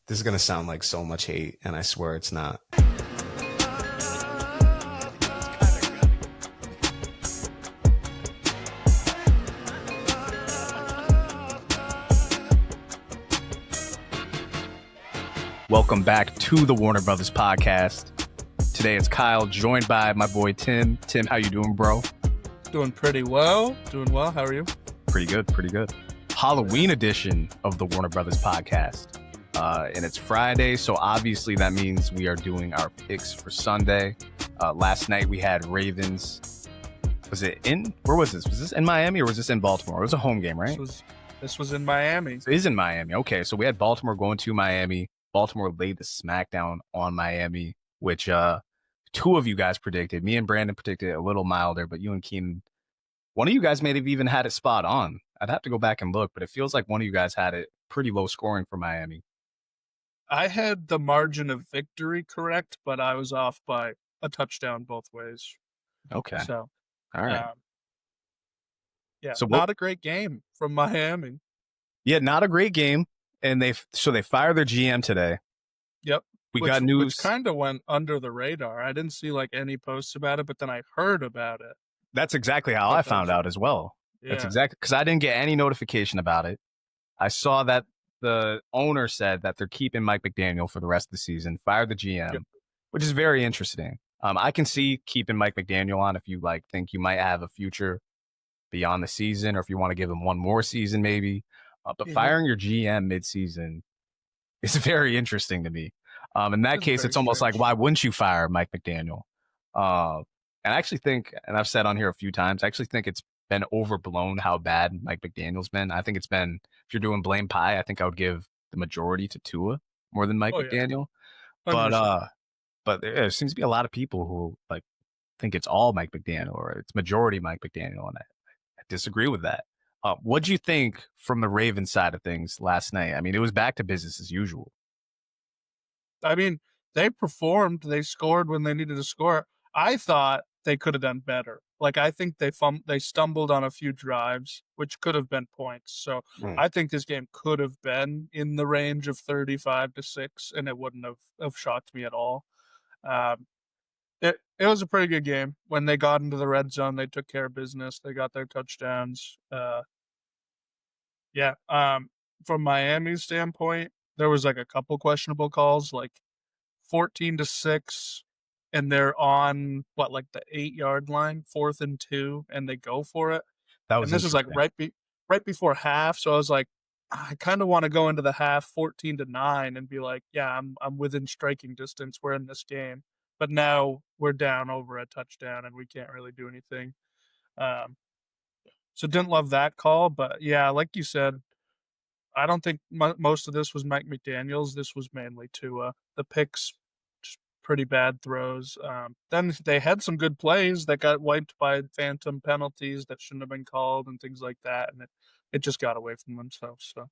This is going to sound like so much hate, and I swear it's not. Welcome back to the Warner Brothers Podcast. Today it's Kyle, joined by my boy Tim. Tim, how you doing, bro? Doing pretty well. How are you? Pretty good. Halloween edition of the Warner Brothers Podcast. And it's Friday, so obviously that means we are doing our picks for Sunday. Last night we had Ravens. Where was this? Was this in Miami or was this in Baltimore? It was a home game, right? This was in Miami. It is in Miami. Okay, so we had Baltimore going to Miami. Baltimore laid the smackdown on Miami, which two of you guys predicted. Me and Brandon predicted a little milder, but you and Keenan, one of you guys may have even had it spot on. I'd have to go back and look, but it feels like one of you guys had it pretty low scoring for Miami. I had the margin of victory correct, but I was off by a touchdown both ways. Okay. So, all right. So not a great game from Miami. Yeah, not a great game. And they fired their GM today. Yep. We got news. Which kind of went under the radar. I didn't see like any posts about it, but then I heard about it. That's exactly how I found out as well. Yeah. That's exactly because I didn't get any notification about it. I saw that the owner said that they're keeping Mike McDaniel for the rest of the season, fired the GM, which is very interesting. I can see keeping Mike McDaniel on if you think you might have a future beyond the season, or if you want to give him one more season maybe. But firing your GM mid-season is very interesting to me. In that case, it's almost like, why wouldn't you fire Mike McDaniel? And I actually think, and I've said on here a few times, I actually think it's been overblown how bad Mike McDaniel's been. I think it's been, if you're doing blame pie, I think I would give the majority to Tua more than Mike McDaniel. Yeah. But there seems to be a lot of people who think it's all Mike McDaniel or it's majority Mike McDaniel, and I disagree with that. What'd you think from the Ravens side of things last night? I mean, it was back to business as usual. I mean, they performed. They scored when they needed to score. I thought they could have done better. I think they stumbled on a few drives, which could have been points. So I think this game could have been in the range of 35-6, and it wouldn't have shocked me at all. It was a pretty good game. When they got into the red zone, they took care of business. They got their touchdowns. From Miami's standpoint, there was a couple questionable calls, 14-6, and they're on the 8-yard line, 4th and 2, and they go for it. And this is right before half, so I was like, I kind of want to go into the half 14-9 and be like, yeah, I'm within striking distance. We're in this game. But now we're down over a touchdown and we can't really do anything. So didn't love that call. But, yeah, like you said, I don't think most of this was Mike McDaniels. This was mainly Tua. The picks, just pretty bad throws. Then they had some good plays that got wiped by phantom penalties that shouldn't have been called and things like that. And it just got away from themselves. So.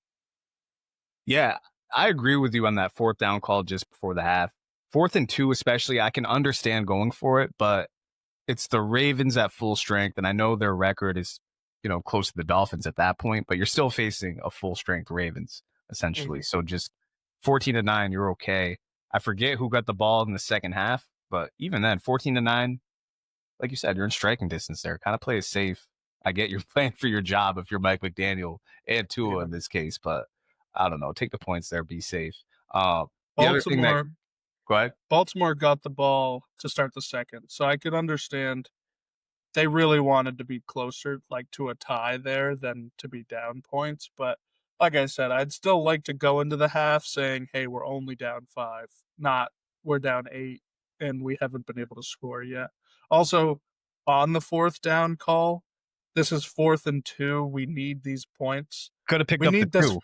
Yeah, I agree with you on that 4th down call just before the half. 4th and 2 especially, I can understand going for it, but it's the Ravens at full strength, and I know their record is, close to the Dolphins at that point, but you're still facing a full strength Ravens, essentially. So just 14-9, you're okay. I forget who got the ball in the second half, but even then, 14-9, like you said, you're in striking distance there. Kind of play it safe. I get you're playing for your job if you're Mike McDaniel and Tua in this case, but I don't know. Take the points there. Be safe. The other thing that... Go ahead. Baltimore got the ball to start the second, so I could understand they really wanted to be closer, to a tie there than to be down points. But like I said, I'd still like to go into the half saying, hey, we're only down 5, not we're down 8, and we haven't been able to score yet. Also, on the 4th down call, this is 4th and 2. We need these points. Could have picked up the 2.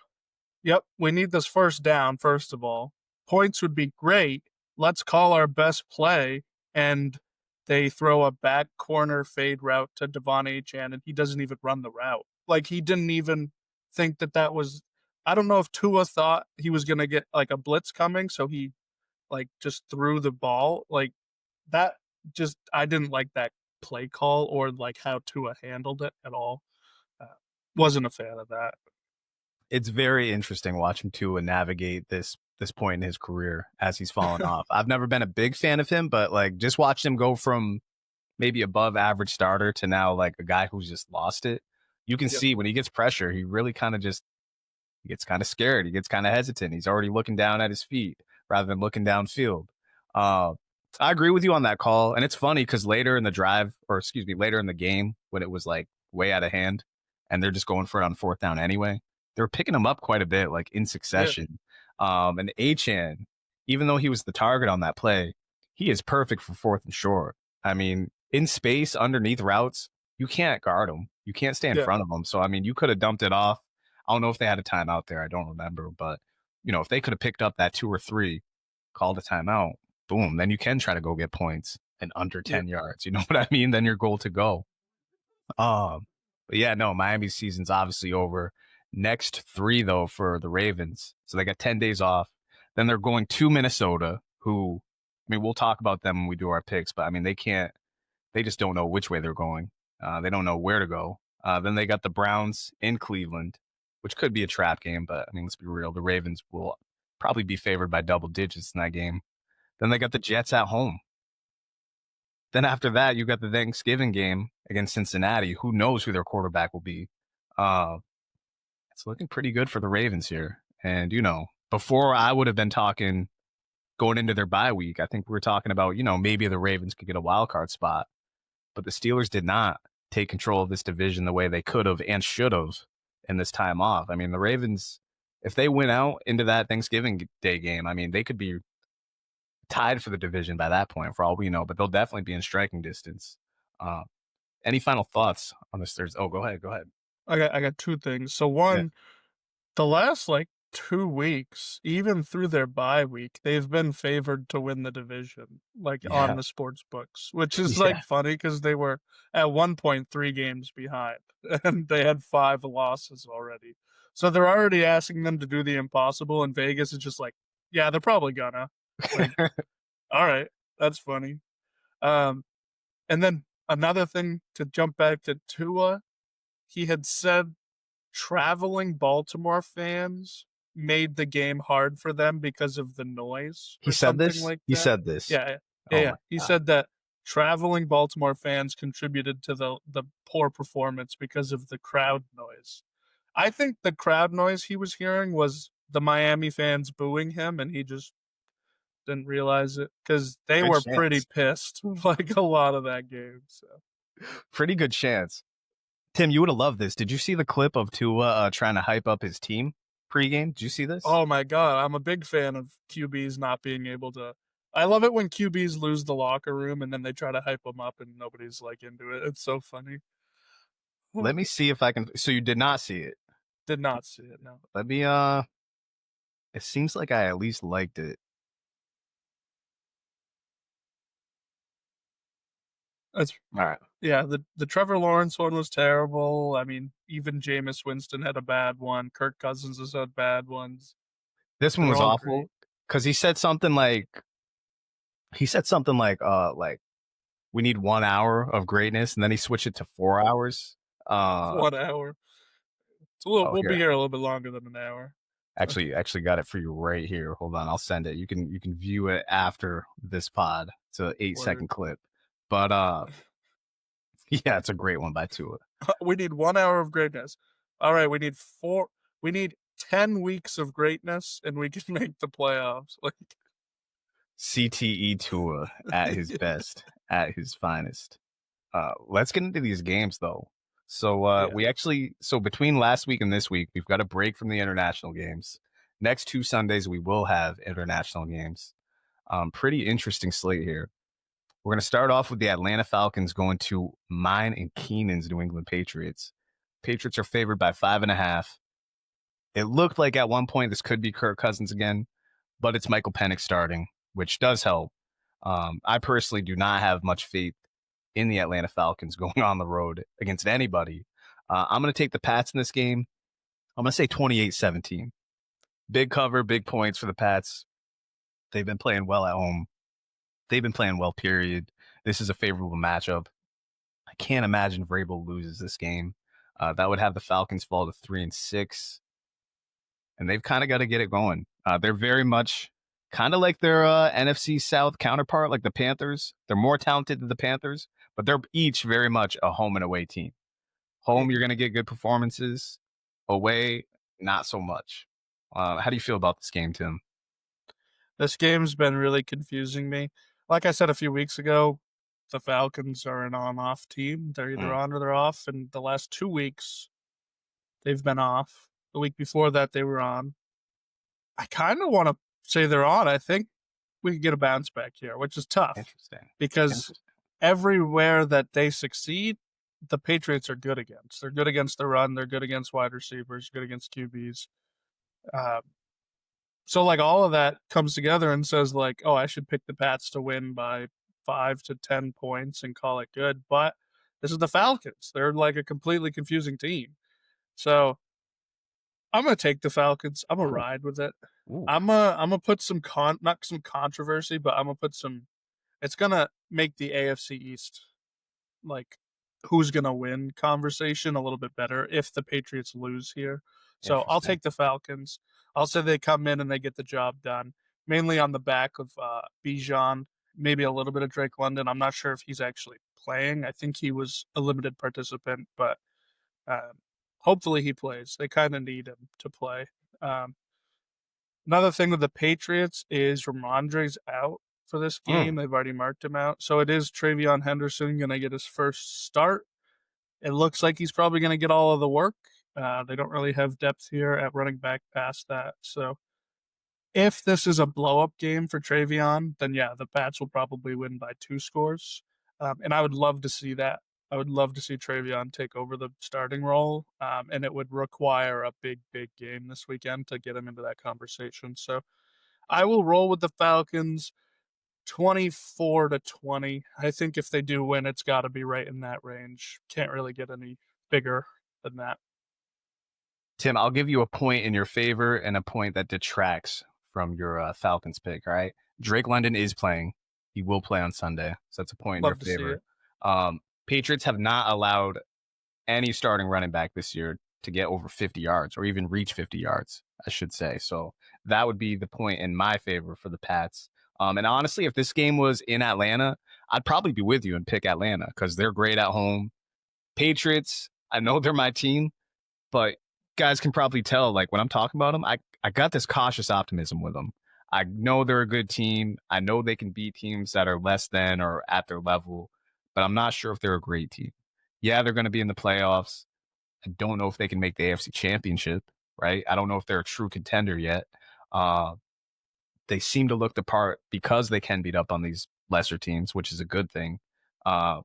Yep, we need this first down, first of all. Points would be great. Let's call our best play, and they throw a back corner fade route to Devon Achane, and he doesn't even run the route. He didn't even think that was – I don't know if Tua thought he was going to get, a blitz coming, so he, just threw the ball. That just – I didn't like that play call or, how Tua handled it at all. Wasn't a fan of that. It's very interesting watching Tua navigate this this point in his career as he's fallen off. I've never been a big fan of him, but like just watched him go from maybe above average starter to now like a guy who's just lost it. You can see when he gets pressure, he really kind of just he gets kind of scared. He gets kind of hesitant. He's already looking down at his feet rather than looking downfield. I agree with you on that call. And it's funny because later in the drive, or excuse me, later in the game when it was like way out of hand and they're just going for it on fourth down anyway, they were picking him up quite a bit, like in succession. And Achane, even though he was the target on that play, he is perfect for fourth and short. I mean, in space underneath routes, you can't guard him. You can't stay in front of him. So, I mean, you could have dumped it off. I don't know if they had a timeout there. I don't remember. But, you know, if they could have picked up that 2 or 3, called a timeout, boom, then you can try to go get points in under 10 yards. You know what I mean? Then you're goal to go. But yeah, no, Miami's season's obviously over. Next 3, though, for the Ravens. So they got 10 days off. Then they're going to Minnesota, who, I mean, we'll talk about them when we do our picks, but I mean, they just don't know which way they're going. They don't know where to go. Then they got the Browns in Cleveland, which could be a trap game, but I mean, let's be real. The Ravens will probably be favored by double digits in that game. Then they got the Jets at home. Then after that, you got the Thanksgiving game against Cincinnati. Who knows who their quarterback will be? It's looking pretty good for the Ravens here. And, you know, before I would have been talking going into their bye week, I think we were talking about, you know, maybe the Ravens could get a wild card spot. But the Steelers did not take control of this division the way they could have and should have in this time off. I mean, the Ravens, if they went out into that Thanksgiving Day game, I mean, they could be tied for the division by that point, for all we know, but they'll definitely be in striking distance. Any final thoughts on this Thursday? Oh, go ahead. I got 2 things. So one, the last like 2 weeks, even through their bye week, they've been favored to win the division, like on the sports books, which is like funny because they were at one point 3 games behind and they had 5 losses already. So they're already asking them to do the impossible, and Vegas is just like, yeah, they're probably gonna. Like, all right, that's funny. And then another thing, to jump back to Tua, he had said traveling Baltimore fans made the game hard for them because of the noise. He said this? He said this. Yeah. He said that traveling Baltimore fans contributed to the poor performance because of the crowd noise. I think the crowd noise he was hearing was the Miami fans booing him, and he just didn't realize it because they were pretty pissed like a lot of that game. So pretty good chance. Tim, you would have loved this. Did you see the clip of Tua trying to hype up his team pregame? Did you see this? Oh my God. I'm a big fan of QBs not being able to. I love it when QBs lose the locker room and then they try to hype them up and nobody's like into it. It's so funny. Let me see if I can. So you did not see it? Did not see it, no. Let me, it seems like I at least liked it. That's all right. Yeah, the Trevor Lawrence one was terrible. I mean, even Jameis Winston had a bad one. Kirk Cousins has had bad ones. This one was awful because he said something like, we need 1 hour of greatness, and then he switched it to 4 hours. 1 hour. It's a little. We'll be here a little bit longer than an hour. Actually got it for you right here. Hold on, I'll send it. You can view it after this pod. It's an 8-second clip. But yeah, it's a great one by Tua. We need 1 hour of greatness. All right, we need 10 weeks of greatness, and we can make the playoffs. Like CTE Tua at his best, at his finest. Let's get into these games though. So so between last week and this week, we've got a break from the international games. Next 2 Sundays, we will have international games. Pretty interesting slate here. We're going to start off with the Atlanta Falcons going to mine and Keenan's New England Patriots. Patriots are favored by 5.5. It looked like at one point this could be Kirk Cousins again, but it's Michael Penix starting, which does help. I personally do not have much faith in the Atlanta Falcons going on the road against anybody. I'm going to take the Pats in this game. I'm going to say 28-17. Big cover, big points for the Pats. They've been playing well at home. They've been playing well, period. This is a favorable matchup. I can't imagine Vrabel loses this game. That would have the Falcons fall to 3-6. And they've kind of got to get it going. They're very much kind of like their NFC South counterpart, like the Panthers. They're more talented than the Panthers, but they're each very much a home and away team. Home, you're going to get good performances. Away, not so much. How do you feel about this game, Tim? This game's been really confusing me. Like I said a few weeks ago, the Falcons are an on-off team. They're either on or they're off. And the last 2 weeks, they've been off. The week before that, they were on. I kind of want to say they're on. I think we could get a bounce back here, which is tough. Interesting. Because everywhere that they succeed, the Patriots are good against. They're good against the run. They're good against wide receivers, good against QBs. So like all of that comes together and says like, oh, I should pick the Pats to win by 5 to 10 points and call it good. But this is the Falcons. They're like a completely confusing team. So I'm gonna take the Falcons. I'm gonna ride with it. Ooh. I'm gonna put some not some controversy, but I'm gonna put some. It's gonna make the AFC East like who's gonna win conversation a little bit better if the Patriots lose here. So I'll take the Falcons. I'll say they come in and they get the job done, mainly on the back of Bijan, maybe a little bit of Drake London. I'm not sure if he's actually playing. I think he was a limited participant, but hopefully he plays. They kind of need him to play. Another thing with the Patriots is Ramondre's out for this game. They've already marked him out. So it is Travion Henderson going to get his first start. It looks like he's probably going to get all of the work. They don't really have depth here at running back past that. So if this is a blow-up game for Travion, then yeah, the Pats will probably win by 2 scores. And I would love to see that. I would love to see Travion take over the starting role, and it would require a big, big game this weekend to get him into that conversation. So I will roll with the Falcons 24-20. I think if they do win, it's got to be right in that range. Can't really get any bigger than that. Tim, I'll give you a point in your favor and a point that detracts from your Falcons pick, all right? Drake London is playing. He will play on Sunday, so that's a point in your favor. Patriots have not allowed any starting running back this year to get over 50 yards or even reach 50 yards, I should say. So that would be the point in my favor for the Pats. And honestly, if this game was in Atlanta, I'd probably be with you and pick Atlanta because they're great at home. Patriots, I know they're my team, but guys can probably tell, like when I'm talking about them, I got this cautious optimism with them. I know they're a good team. I know they can beat teams that are less than or at their level, but I'm not sure if they're a great team. Yeah, they're going to be in the playoffs. I don't know if they can make the AFC Championship, right? I don't know if they're a true contender yet. They seem to look the part because they can beat up on these lesser teams, which is a good thing. But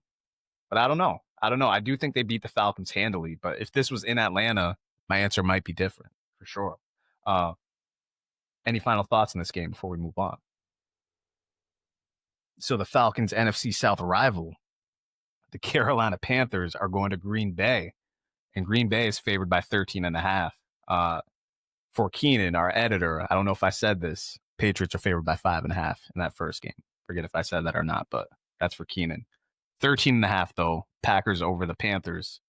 I don't know. I do think they beat the Falcons handily, but if this was in Atlanta, my answer might be different for sure. Any final thoughts on this game before we move on? So the Falcons' NFC South rival, the Carolina Panthers, are going to Green Bay, and Green Bay is favored by 13.5. For Keenan, our editor, I don't know if I said this, Patriots are favored by 5.5 in that first game. Forget if I said that or not, but that's for Keenan. 13.5 though, Packers over the Panthers.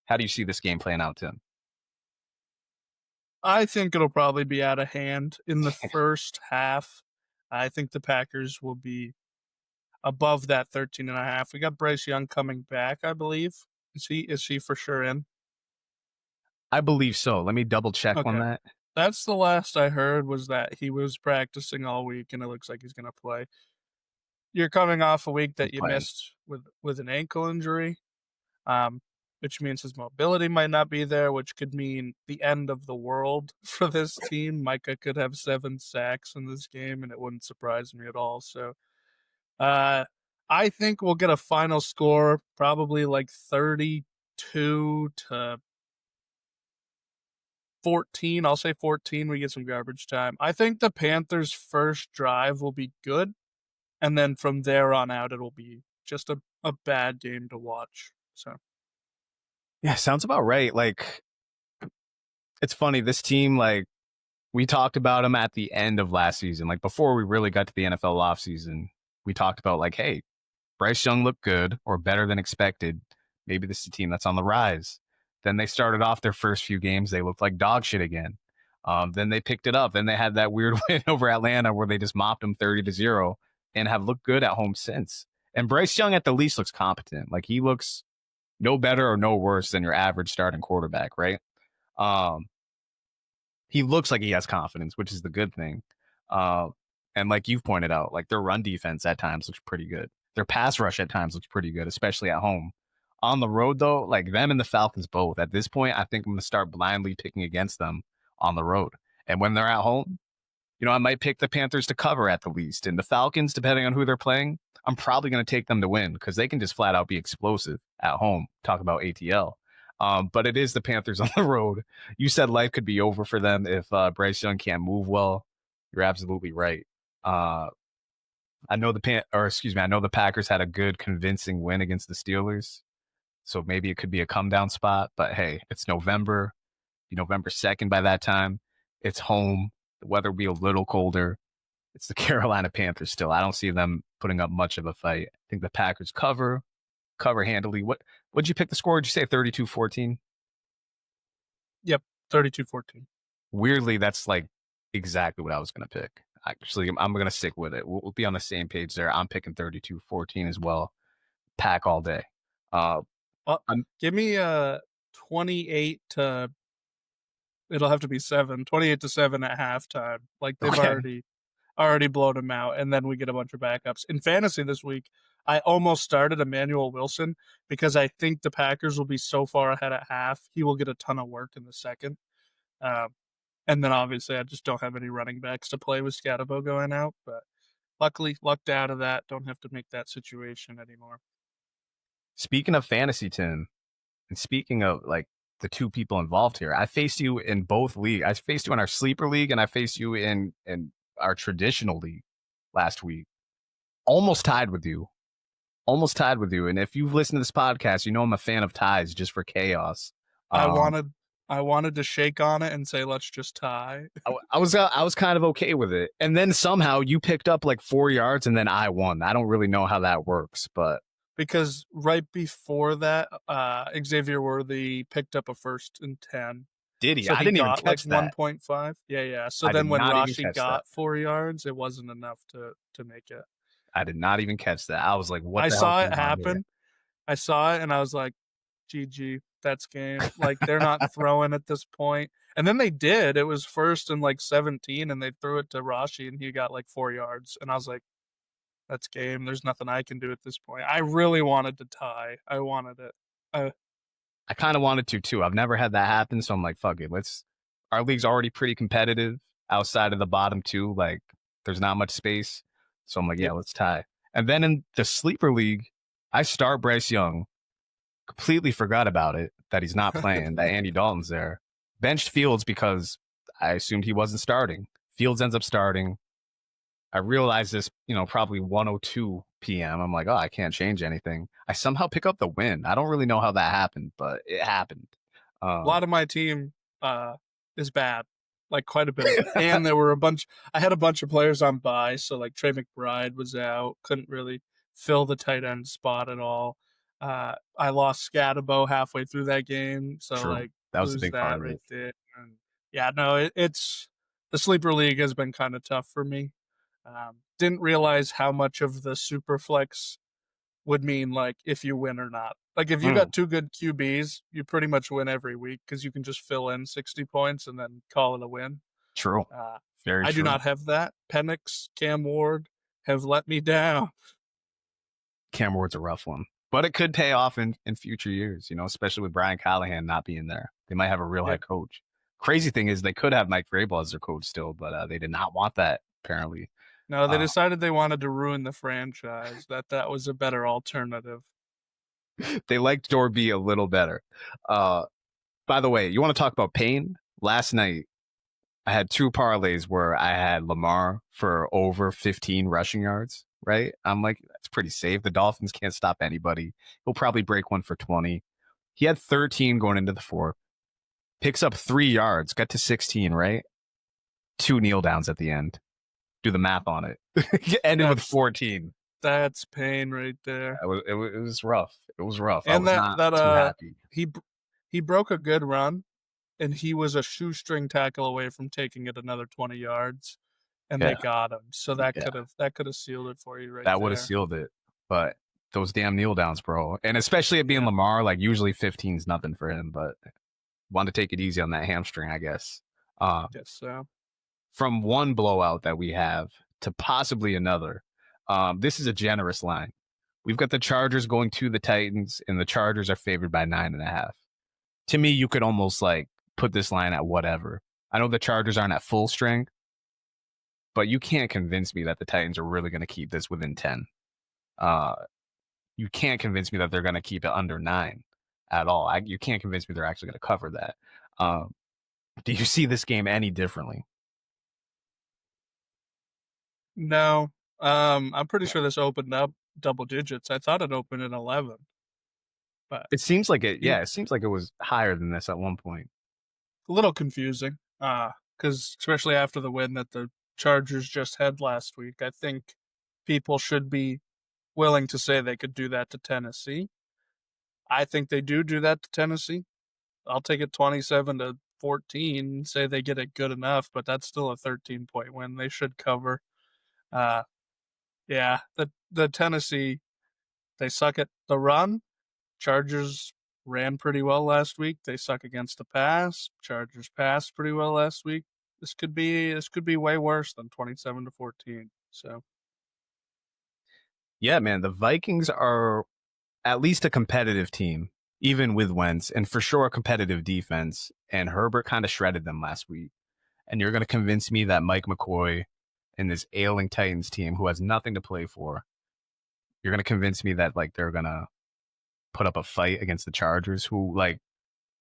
How do you see this game playing out, Tim? I think it'll probably be out of hand in the first half. I think the Packers will be above that 13.5. We got Bryce Young coming back, I believe. Is he for sure in? I believe so. Let me double check on that. That's the last I heard, was that he was practicing all week and it looks like he's going to play. You're coming off a week that you missed with an ankle injury, which means his mobility might not be there, which could mean the end of the world for this team. Micah could have 7 sacks in this game, and it wouldn't surprise me at all. So I think we'll get a final score, probably like 32-14. I'll say 14. We get some garbage time. I think the Panthers' first drive will be good, and then from there on out, it'll be just a bad game to watch. So. Yeah, sounds about right. Like, it's funny, this team, like, we talked about them at the end of last season. Like, before we really got to the NFL offseason, we talked about, like, hey, Bryce Young looked good or better than expected. Maybe this is a team that's on the rise. Then they started off their first few games. They looked like dog shit again. Then they picked it up. Then they had that weird win over Atlanta where they just mopped them 30-0 and have looked good at home since. And Bryce Young at the least looks competent. Like he looks no better or no worse than your average starting quarterback, right? He looks like he has confidence, which is the good thing. And like you've pointed out, like their run defense at times looks pretty good. Their pass rush at times looks pretty good, especially at home. On the road, though, like them and the Falcons both, at this point, I think I'm going to start blindly picking against them on the road. And when they're at home, I might pick the Panthers to cover at the least. And the Falcons, depending on who they're playing, I'm probably going to take them to win because they can just flat out be explosive at home. Talk about ATL. But it is the Panthers on the road. You said life could be over for them if Bryce Young can't move well. You're absolutely right. I know the Packers had a good, convincing win against the Steelers. So maybe it could be a come down spot. But hey, it's November. November 2nd by that time. It's home. The weather will be a little colder. It's the Carolina Panthers still. I don't see them putting up much of a fight. I think the Packers cover handily. What'd you pick the score? Did you say 32-14? Yep, 32-14. Weirdly, that's like exactly what I was going to pick. Actually, I'm going to stick with it. We'll be on the same page there. I'm picking 32-14 as well. Pack all day. Give me 28 to. It'll have to be 28-7 at halftime. Like they've already blown them out, and then we get a bunch of backups. In fantasy this week, I almost started Emmanuel Wilson because I think the Packers will be so far ahead at half. He will get a ton of work in the second. And then obviously I just don't have any running backs to play with Scatabo going out, but luckily lucked out of that. Don't have to make that situation anymore. Speaking of fantasy, Tim, and speaking of like the two people involved here, I faced you in both leagues. I faced you in our sleeper league and I faced you in our traditional league last week. Almost tied with you. And if you've listened to this podcast, I'm a fan of ties just for chaos. I wanted to shake on it and say, let's just tie. I was kind of okay with it. And then somehow you picked up like 4 yards and then I won. I don't really know how that works, but. Because right before that, Xavier Worthy picked up a 1st and 10. Did he? So I didn't even catch like that. 1.5. Yeah. So then when Rashi got 4 yards, it wasn't enough to make it. I did not even catch that. I was like, what the hell? I saw it happen. I saw it and I was like, GG, that's game. Like they're not throwing at this point. And then they did. It was 1st and like 17 and they threw it to Rashi and he got like 4 yards. And I was like, that's game. There's nothing I can do at this point. I really wanted to tie. I wanted it. I kind of wanted to too. I've never had that happen. So I'm like, fuck it. Our league's already pretty competitive outside of the bottom two. Like there's not much space. So I'm like, yeah, let's tie. And then in the sleeper league, I start Bryce Young. Completely forgot about it, that he's not playing, that Andy Dalton's there. Benched Fields because I assumed he wasn't starting. Fields ends up starting. I realized this, probably 1:02 p.m. I'm like, oh, I can't change anything. I somehow pick up the win. I don't really know how that happened, but it happened. A lot of my team is bad, like quite a bit. And there were I had a bunch of players on bye. So like Trey McBride was out, couldn't really fill the tight end spot at all. I lost Scatabo halfway through that game. So True. Like that was a big part right of it. there. And yeah, no, it's the sleeper league has been kind of tough for me. Didn't realize how much of the super flex would mean like if you win or not. Like if you got 2 good QBs, you pretty much win every week because you can just fill in 60 points and then call it a win. True. Very true. I do not have that. Penix, Cam Ward have let me down. Cam Ward's a rough one, but it could pay off in future years, especially with Brian Callahan not being there. They might have a real head coach. Crazy thing is they could have Mike Vrabel as their coach still, but they did not want that apparently. No, they decided they wanted to ruin the franchise, that was a better alternative. They liked Dorby a little better. By the way, you want to talk about pain? Last night, I had 2 parlays where I had Lamar for over 15 rushing yards, right? I'm like, that's pretty safe. The Dolphins can't stop anybody. He'll probably break one for 20. He had 13 going into the 4th. Picks up 3 yards, got to 16, right? 2 kneel downs at the end. Do the math on it. Ended with 14. That's pain right there. It was rough. It was rough. And I was not too happy. He broke a good run, and he was a shoestring tackle away from taking it another 20 yards, and they got him. So that could have sealed it for you right there. That would have sealed it. But those damn kneel downs, bro. And especially it being Lamar, like usually 15 is nothing for him, but wanted to take it easy on that hamstring, I guess. Guess so. From one blowout that we have to possibly another, this is a generous line. We've got the Chargers going to the Titans, and the Chargers are favored by 9.5. To me, you could almost like put this line at whatever. I know the Chargers aren't at full strength, but you can't convince me that the Titans are really going to keep this within 10. You can't convince me that they're going to keep it under 9 at all. You can't convince me they're actually going to cover that. Do you see this game any differently? No. I'm pretty sure this opened up double digits. I thought it opened at 11. But it seems like it. Yeah, it seems like it was higher than this at one point. A little confusing, because especially after the win that the Chargers just had last week, I think people should be willing to say they could do that to Tennessee. I think they do that to Tennessee. I'll take it 27-14, say they get it good enough, but that's still a 13-point win. They should cover. Yeah, the Tennessee, they suck at the run. Chargers ran pretty well last week. They suck against the pass. Chargers passed pretty well last week. This could be way worse than 27-14. So, yeah, man, the Vikings are at least a competitive team, even with Wentz, and for sure a competitive defense. And Herbert kind of shredded them last week. And you're going to convince me that Mike McCoy and this ailing Titans team, who has nothing to play for, you're going to convince me that like they're going to put up a fight against the Chargers, who like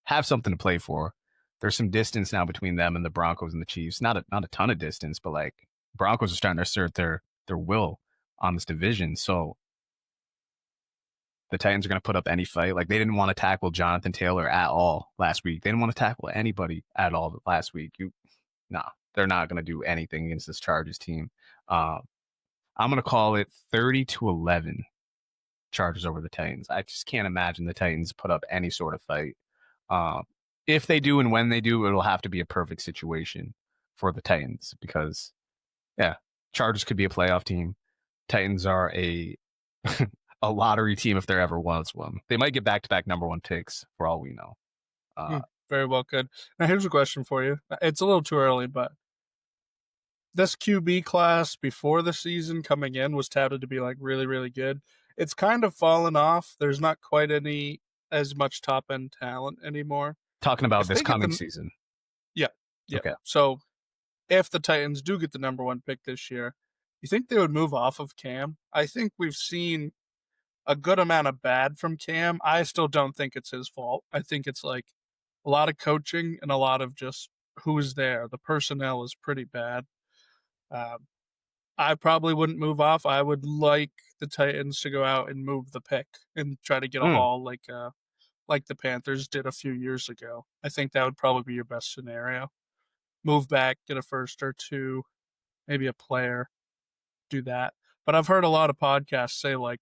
have something to play for. There's some distance now between them and the Broncos and the Chiefs. Not a ton of distance, but like Broncos are starting to assert their will on this division. So the Titans are going to put up any fight. Like they didn't want to tackle Jonathan Taylor at all last week. They didn't want to tackle anybody at all last week. They're not going to do anything against this Chargers team. I'm going to call it 30-11 Chargers over the Titans. I just can't imagine the Titans put up any sort of fight. If they do and when they do, it'll have to be a perfect situation for the Titans because, yeah, Chargers could be a playoff team. Titans are a lottery team if there ever was one. They might get back-to-back number one picks for all we know. Very well could. Now, here's a question for you. It's a little too early, but this QB class before the season coming in was touted to be like really, really good. It's kind of fallen off. There's not quite as much top-end talent anymore. Talking about this coming season. Yeah. Okay. So if the Titans do get the number one pick this year, you think they would move off of Cam? I think we've seen a good amount of bad from Cam. I still don't think it's his fault. I think it's like a lot of coaching and a lot of just who's there. The personnel is pretty bad. I probably wouldn't move off. I would like the Titans to go out and move the pick and try to get a haul like the Panthers did a few years ago. I think that would probably be your best scenario. Move back, get a first or two, maybe a player, do that. But I've heard a lot of podcasts say like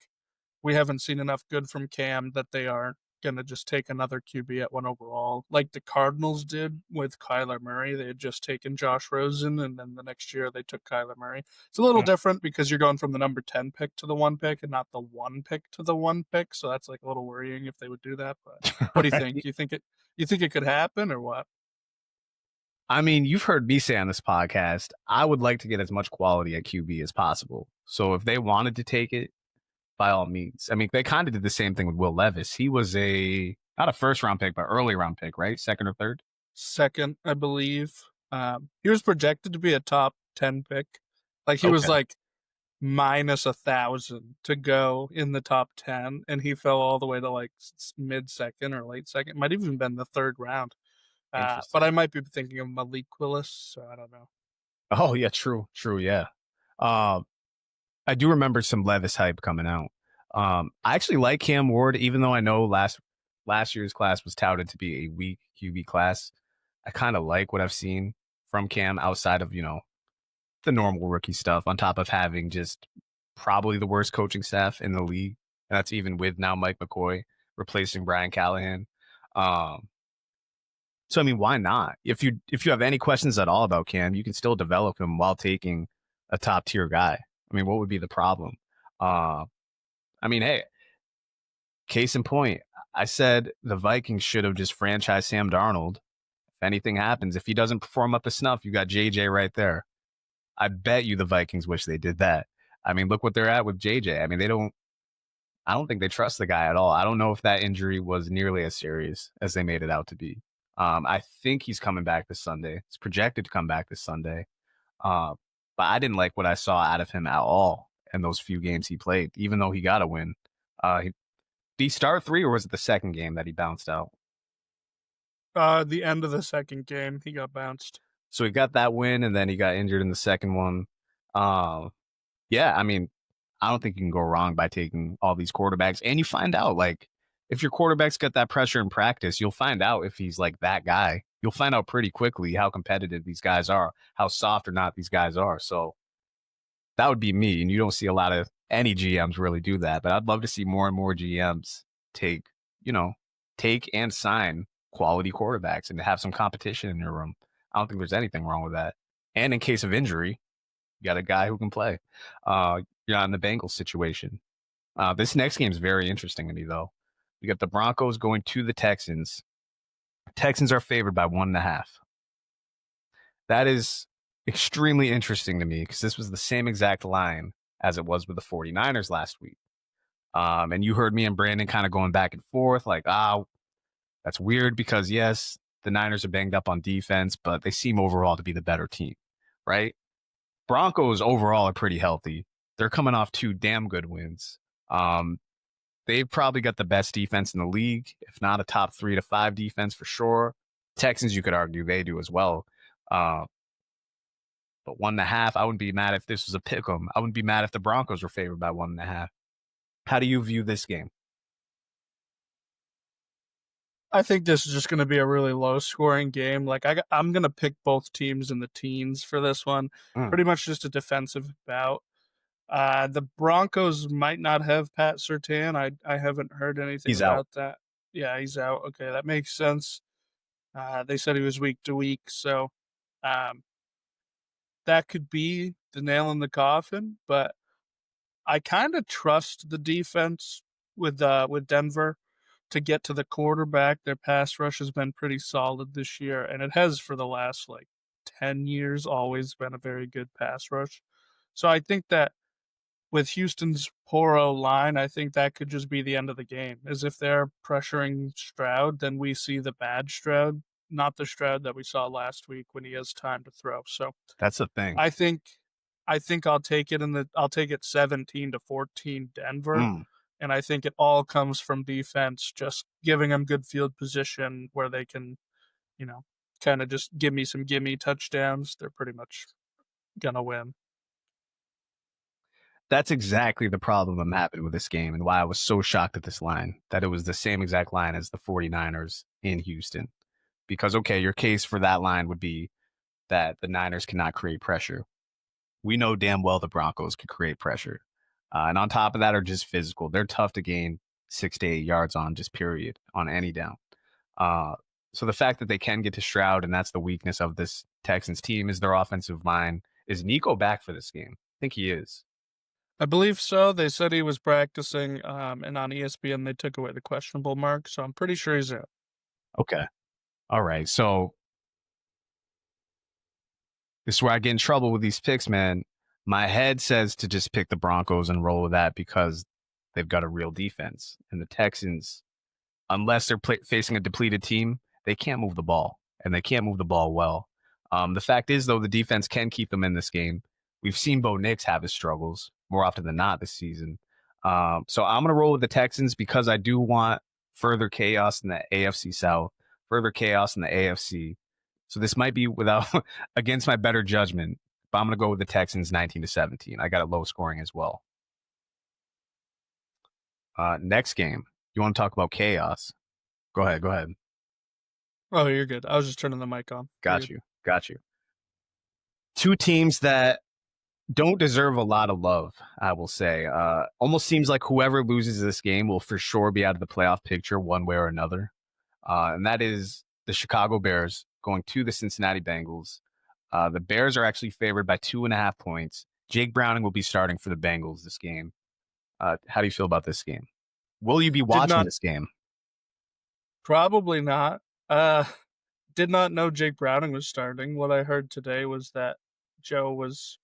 we haven't seen enough good from Cam that they are going to just take another QB at 1 overall, like the Cardinals did with Kyler Murray. They had just taken Josh Rosen, and then the next year they took Kyler Murray. It's a little different because you're going from the number 10 pick to the 1 pick and not the 1 pick to the 1 pick. So that's like a little worrying if they would do that. But what do you think? You think it could happen or what? I mean, you've heard me say on this podcast, I would like to get as much quality at QB as possible. So if they wanted to take it, by all means. I mean, they kind of did the same thing with Will Levis. He was not a first round pick, but early round pick, right? Second or third? Second, I believe. He was projected to be a top 10 pick. Like he was like minus 1,000 to go in the top 10, and he fell all the way to like mid second or late second. Might even been the third round. But I might be thinking of Malik Willis, so I don't know. Oh yeah, true, yeah. I do remember some Levis hype coming out. I actually like Cam Ward, even though I know last year's class was touted to be a weak QB class. I kind of like what I've seen from Cam outside of, the normal rookie stuff, on top of having just probably the worst coaching staff in the league. And that's even with now Mike McCoy replacing Brian Callahan. So, I mean, why not? If you have any questions at all about Cam, you can still develop him while taking a top tier guy. I mean, what would be the problem? I mean, hey, case in point, I said the Vikings should have just franchised Sam Darnold. If anything happens, if he doesn't perform up to snuff, you got JJ right there. I bet you the Vikings wish they did that. I mean, look what they're at with JJ. I mean, I don't think they trust the guy at all. I don't know if that injury was nearly as serious as they made it out to be. I think he's coming back this Sunday. It's projected to come back this Sunday. But I didn't like what I saw out of him at all in those few games he played, even though he got a win. Did he start 3 or was it the second game that he bounced out? The end of the second game, he got bounced. So he got that win, and then he got injured in the second one. Yeah, I mean, I don't think you can go wrong by taking all these quarterbacks. And you find out, like, if your quarterback's got that pressure in practice, you'll find out if he's like that guy. You'll find out pretty quickly how competitive these guys are, how soft or not these guys are. So that would be me. And you don't see a lot of any GMs really do that. But I'd love to see more and more GMs take and sign quality quarterbacks and to have some competition in your room. I don't think there's anything wrong with that. And in case of injury, you got a guy who can play. You're not in the Bengals situation. This next game is very interesting to me, though. We got the Broncos going to the Texans. Texans are favored by 1.5. That is extremely interesting to me because this was the same exact line as it was with the 49ers last week. And you heard me and Brandon kind of going back and forth like, that's weird because, yes, the Niners are banged up on defense, but they seem overall to be the better team, right? Broncos overall are pretty healthy. They're coming off 2 damn good wins. They've probably got the best defense in the league, if not a top 3 to 5 defense for sure. Texans, you could argue they do as well. But 1.5, I wouldn't be mad if this was a pick 'em. I wouldn't be mad if the Broncos were favored by 1.5. How do you view this game? I think this is just going to be a really low-scoring game. Like I'm going to pick both teams in the teens for this one. Pretty much just a defensive bout. The Broncos might not have Pat Surtain. I haven't heard anything about that. Yeah, he's out. Okay, that makes sense. They said he was week to week, so that could be the nail in the coffin. But I kind of trust the defense with Denver to get to the quarterback. Their pass rush has been pretty solid this year, and it has for the last 10 years always been a very good pass rush. So I think that with Houston's poor O-line, I think that could just be the end of the game. As if they're pressuring Stroud, then we see the bad Stroud, not the Stroud that we saw last week when he has time to throw. So that's the thing. I think I'll take it I'll take it 17-14 Denver. And I think it all comes from defense, just giving them good field position where they can, kind of just give me some gimme touchdowns. They're pretty much going to win. That's exactly the problem I'm having with this game and why I was so shocked at this line, that it was the same exact line as the 49ers in Houston. Because, okay, your case for that line would be that the Niners cannot create pressure. We know damn well the Broncos could create pressure. And on top of that are just physical. They're tough to gain 6 to 8 yards on, just period, on any down. So the fact that they can get to Stroud, and that's the weakness of this Texans team, is their offensive line. Is Nico back for this game? I think he is. I believe so. They said he was practicing, and on ESPN they took away the questionable mark, so I'm pretty sure he's out. Okay. All right. So this is where I get in trouble with these picks, man. My head says to just pick the Broncos and roll with that because they've got a real defense. And the Texans, unless they're facing a depleted team, they can't move the ball, and they can't move the ball well. The fact is, though, the defense can keep them in this game. We've seen Bo Nix have his struggles more often than not this season. So I'm going to roll with the Texans because I do want further chaos in the AFC South, further chaos in the AFC. So this might be against my better judgment, but I'm going to go with the Texans 19-17. I got it low scoring as well. Next game, you want to talk about chaos? Go ahead. Oh, you're good. I was just turning the mic on. Got you. Two teams that don't deserve a lot of love, I will say. Almost seems like whoever loses this game will for sure be out of the playoff picture one way or another. And that is the Chicago Bears going to the Cincinnati Bengals. The Bears are actually favored by 2.5 points. Jake Browning will be starting for the Bengals this game. How do you feel about this game? Will you be watching this game? Probably not. Did not know Jake Browning was starting. What I heard today was that Joe was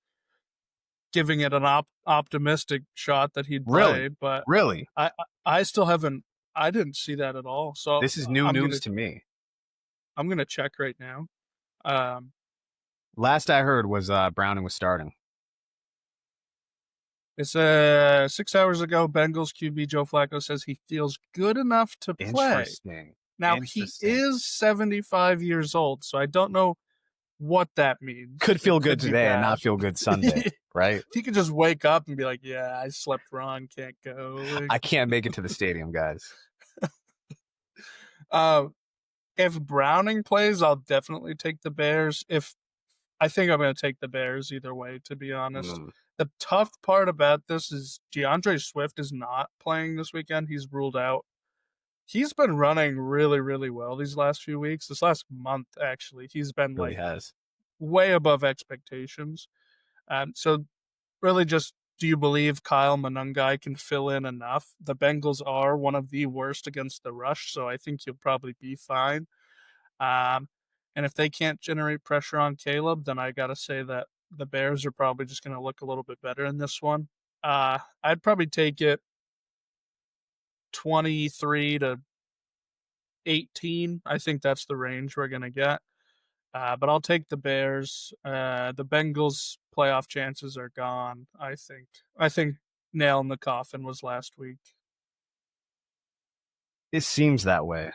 giving it an optimistic shot that he'd play, but really, I still haven't. I didn't see that at all. So this is new news to me. I'm gonna check right now. Last I heard was Browning was starting. It's 6 hours ago. Bengals QB Joe Flacco says he feels good enough to play. Interesting. Now he is 75 years old, so I don't know what that means. Could feel good today and not feel good Sunday, right? He could just wake up and be like, "Yeah, I slept wrong. Can't go. I can't make it to the stadium, guys." If Browning plays, I'll definitely take the Bears. I think I'm going to take the Bears either way, to be honest. The tough part about this is DeAndre Swift is not playing this weekend. He's ruled out. He's been running really, really well these last few weeks. This last month, actually, he's been way above expectations. So really just, do you believe Kyle Monangai can fill in enough? The Bengals are one of the worst against the rush, so I think he'll probably be fine. And if they can't generate pressure on Caleb, then I got to say that the Bears are probably just going to look a little bit better in this one. I'd probably take it 23-18. I think that's the range we're going to get. But I'll take the Bears. The Bengals' playoff chances are gone, I think. I think nail in the coffin was last week. It seems that way.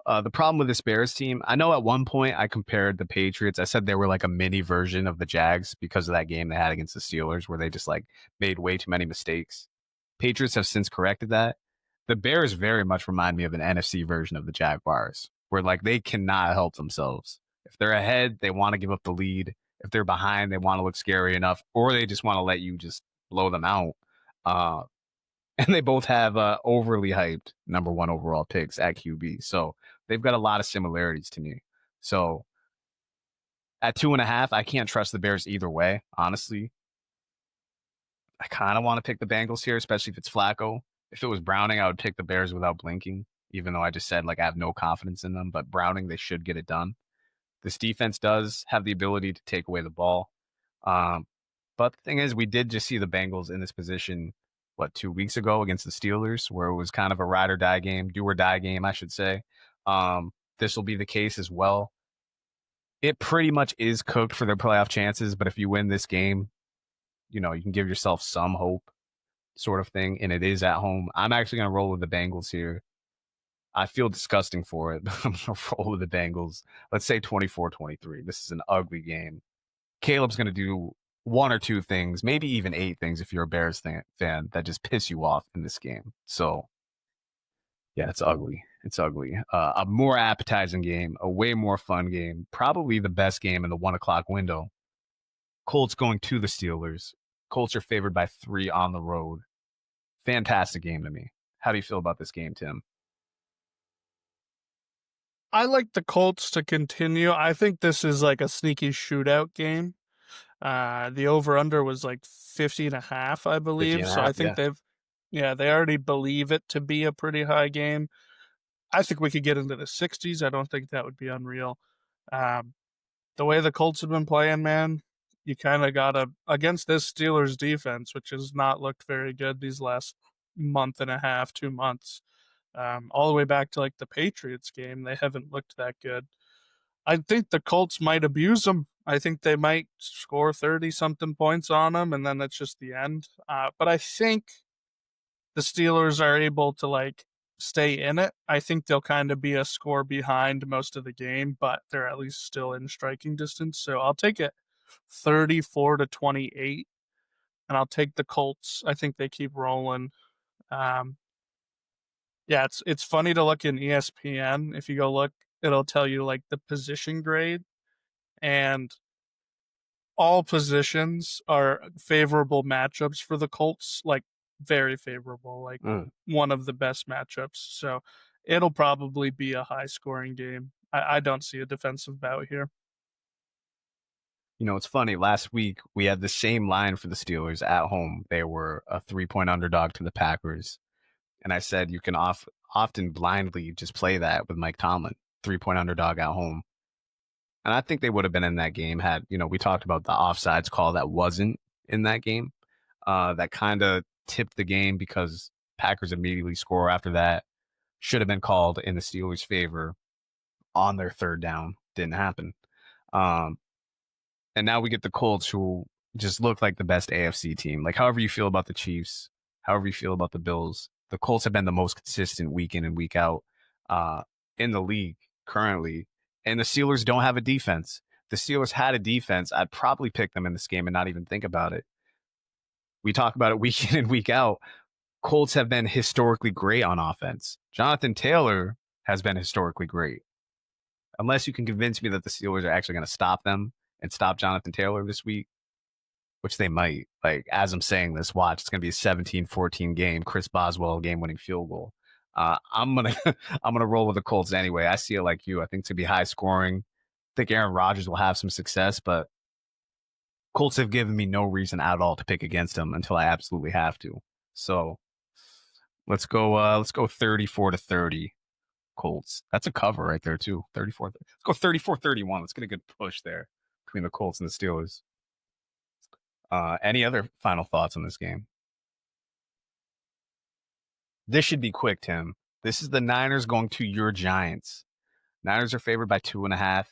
The problem with this Bears team, I know at one point I compared the Patriots. I said they were like a mini version of the Jags because of that game they had against the Steelers where they just made way too many mistakes. Patriots have since corrected that. The Bears very much remind me of an NFC version of the Jaguars where they cannot help themselves. If they're ahead, they want to give up the lead. If they're behind, they want to look scary enough, or they just want to let you just blow them out. And they both have overly hyped number 1 overall picks at QB. So they've got a lot of similarities to me. So at 2.5, I can't trust the Bears either way, honestly. I kind of want to pick the Bengals here, especially if it's Flacco. If it was Browning, I would pick the Bears without blinking, even though I just said I have no confidence in them. But Browning, they should get it done. This defense does have the ability to take away the ball. But the thing is, we did just see the Bengals in this position 2 weeks ago against the Steelers, where it was kind of a ride or die game, do or die game, I should say. This will be the case as well. It pretty much is cooked for their playoff chances, but if you win this game, you can give yourself some hope sort of thing, and it is at home. I'm actually going to roll with the Bengals here. I feel disgusting for it, but I'm going to roll with the Bengals. Let's say 24-23. This is an ugly game. Caleb's going to do 1 or 2 things, maybe even 8 things if you're a Bears fan that just piss you off in this game. So, yeah, it's ugly. A more appetizing game, a way more fun game, probably the best game in the 1 o'clock window. Colts going to the Steelers. Colts are favored by 3 on the road. Fantastic game to me. How do you feel about this game, Tim? I like the Colts to continue. I think this is a sneaky shootout game. The over-under was 50.5, I believe. So I think they already believe it to be a pretty high game. I think we could get into the 60s. I don't think that would be unreal. The way the Colts have been playing, man, you kind of got to, against this Steelers defense, which has not looked very good these last month and a half, 2 months, all the way back to the Patriots game, they haven't looked that good. I think the Colts might abuse them. I think they might score 30-something points on them, and then that's just the end. But I think the Steelers are able to stay in it. I think they'll kind of be a score behind most of the game, but they're at least still in striking distance. So I'll take it 34-28, and I'll take the Colts. I think they keep rolling. Yeah, it's funny to look in ESPN. If you go look, it'll tell you the position grade, and all positions are favorable matchups for the Colts, very favorable, one of the best matchups. So it'll probably be a high-scoring game. I don't see a defensive bout here. You know, it's funny. Last week, we had the same line for the Steelers at home. They were a 3-point underdog to the Packers. And I said you can often blindly just play that with Mike Tomlin, 3-point underdog at home. And I think they would have been in that game had, we talked about the offsides call that wasn't in that game. That kind of tipped the game because Packers immediately score after that. Should have been called in the Steelers' favor on their third down. Didn't happen. And now we get the Colts, who just look like the best AFC team. Like, however you feel about the Chiefs, however you feel about the Bills, the Colts have been the most consistent week in and week out in the league currently. And the Steelers don't have a defense. The Steelers had a defense. I'd probably pick them in this game and not even think about it. We talk about it week in and week out. Colts have been historically great on offense. Jonathan Taylor has been historically great. Unless you can convince me that the Steelers are actually going to stop them and stop Jonathan Taylor this week, which they might. Like, as I'm saying this, watch, it's going to be a 17-14 game. Chris Boswell game-winning field goal. I'm gonna roll with the Colts anyway. I see it like you. I think it's gonna be high scoring. I think Aaron Rodgers will have some success, but Colts have given me no reason at all to pick against them until I absolutely have to. So let's go 34-30 Colts. That's a cover right there too. 34. Let's go 34-31. Let's get a good push there between the Colts and the Steelers. Any other final thoughts on this game? This should be quick, Tim. This is the Niners going to your Giants. Niners are favored by 2.5.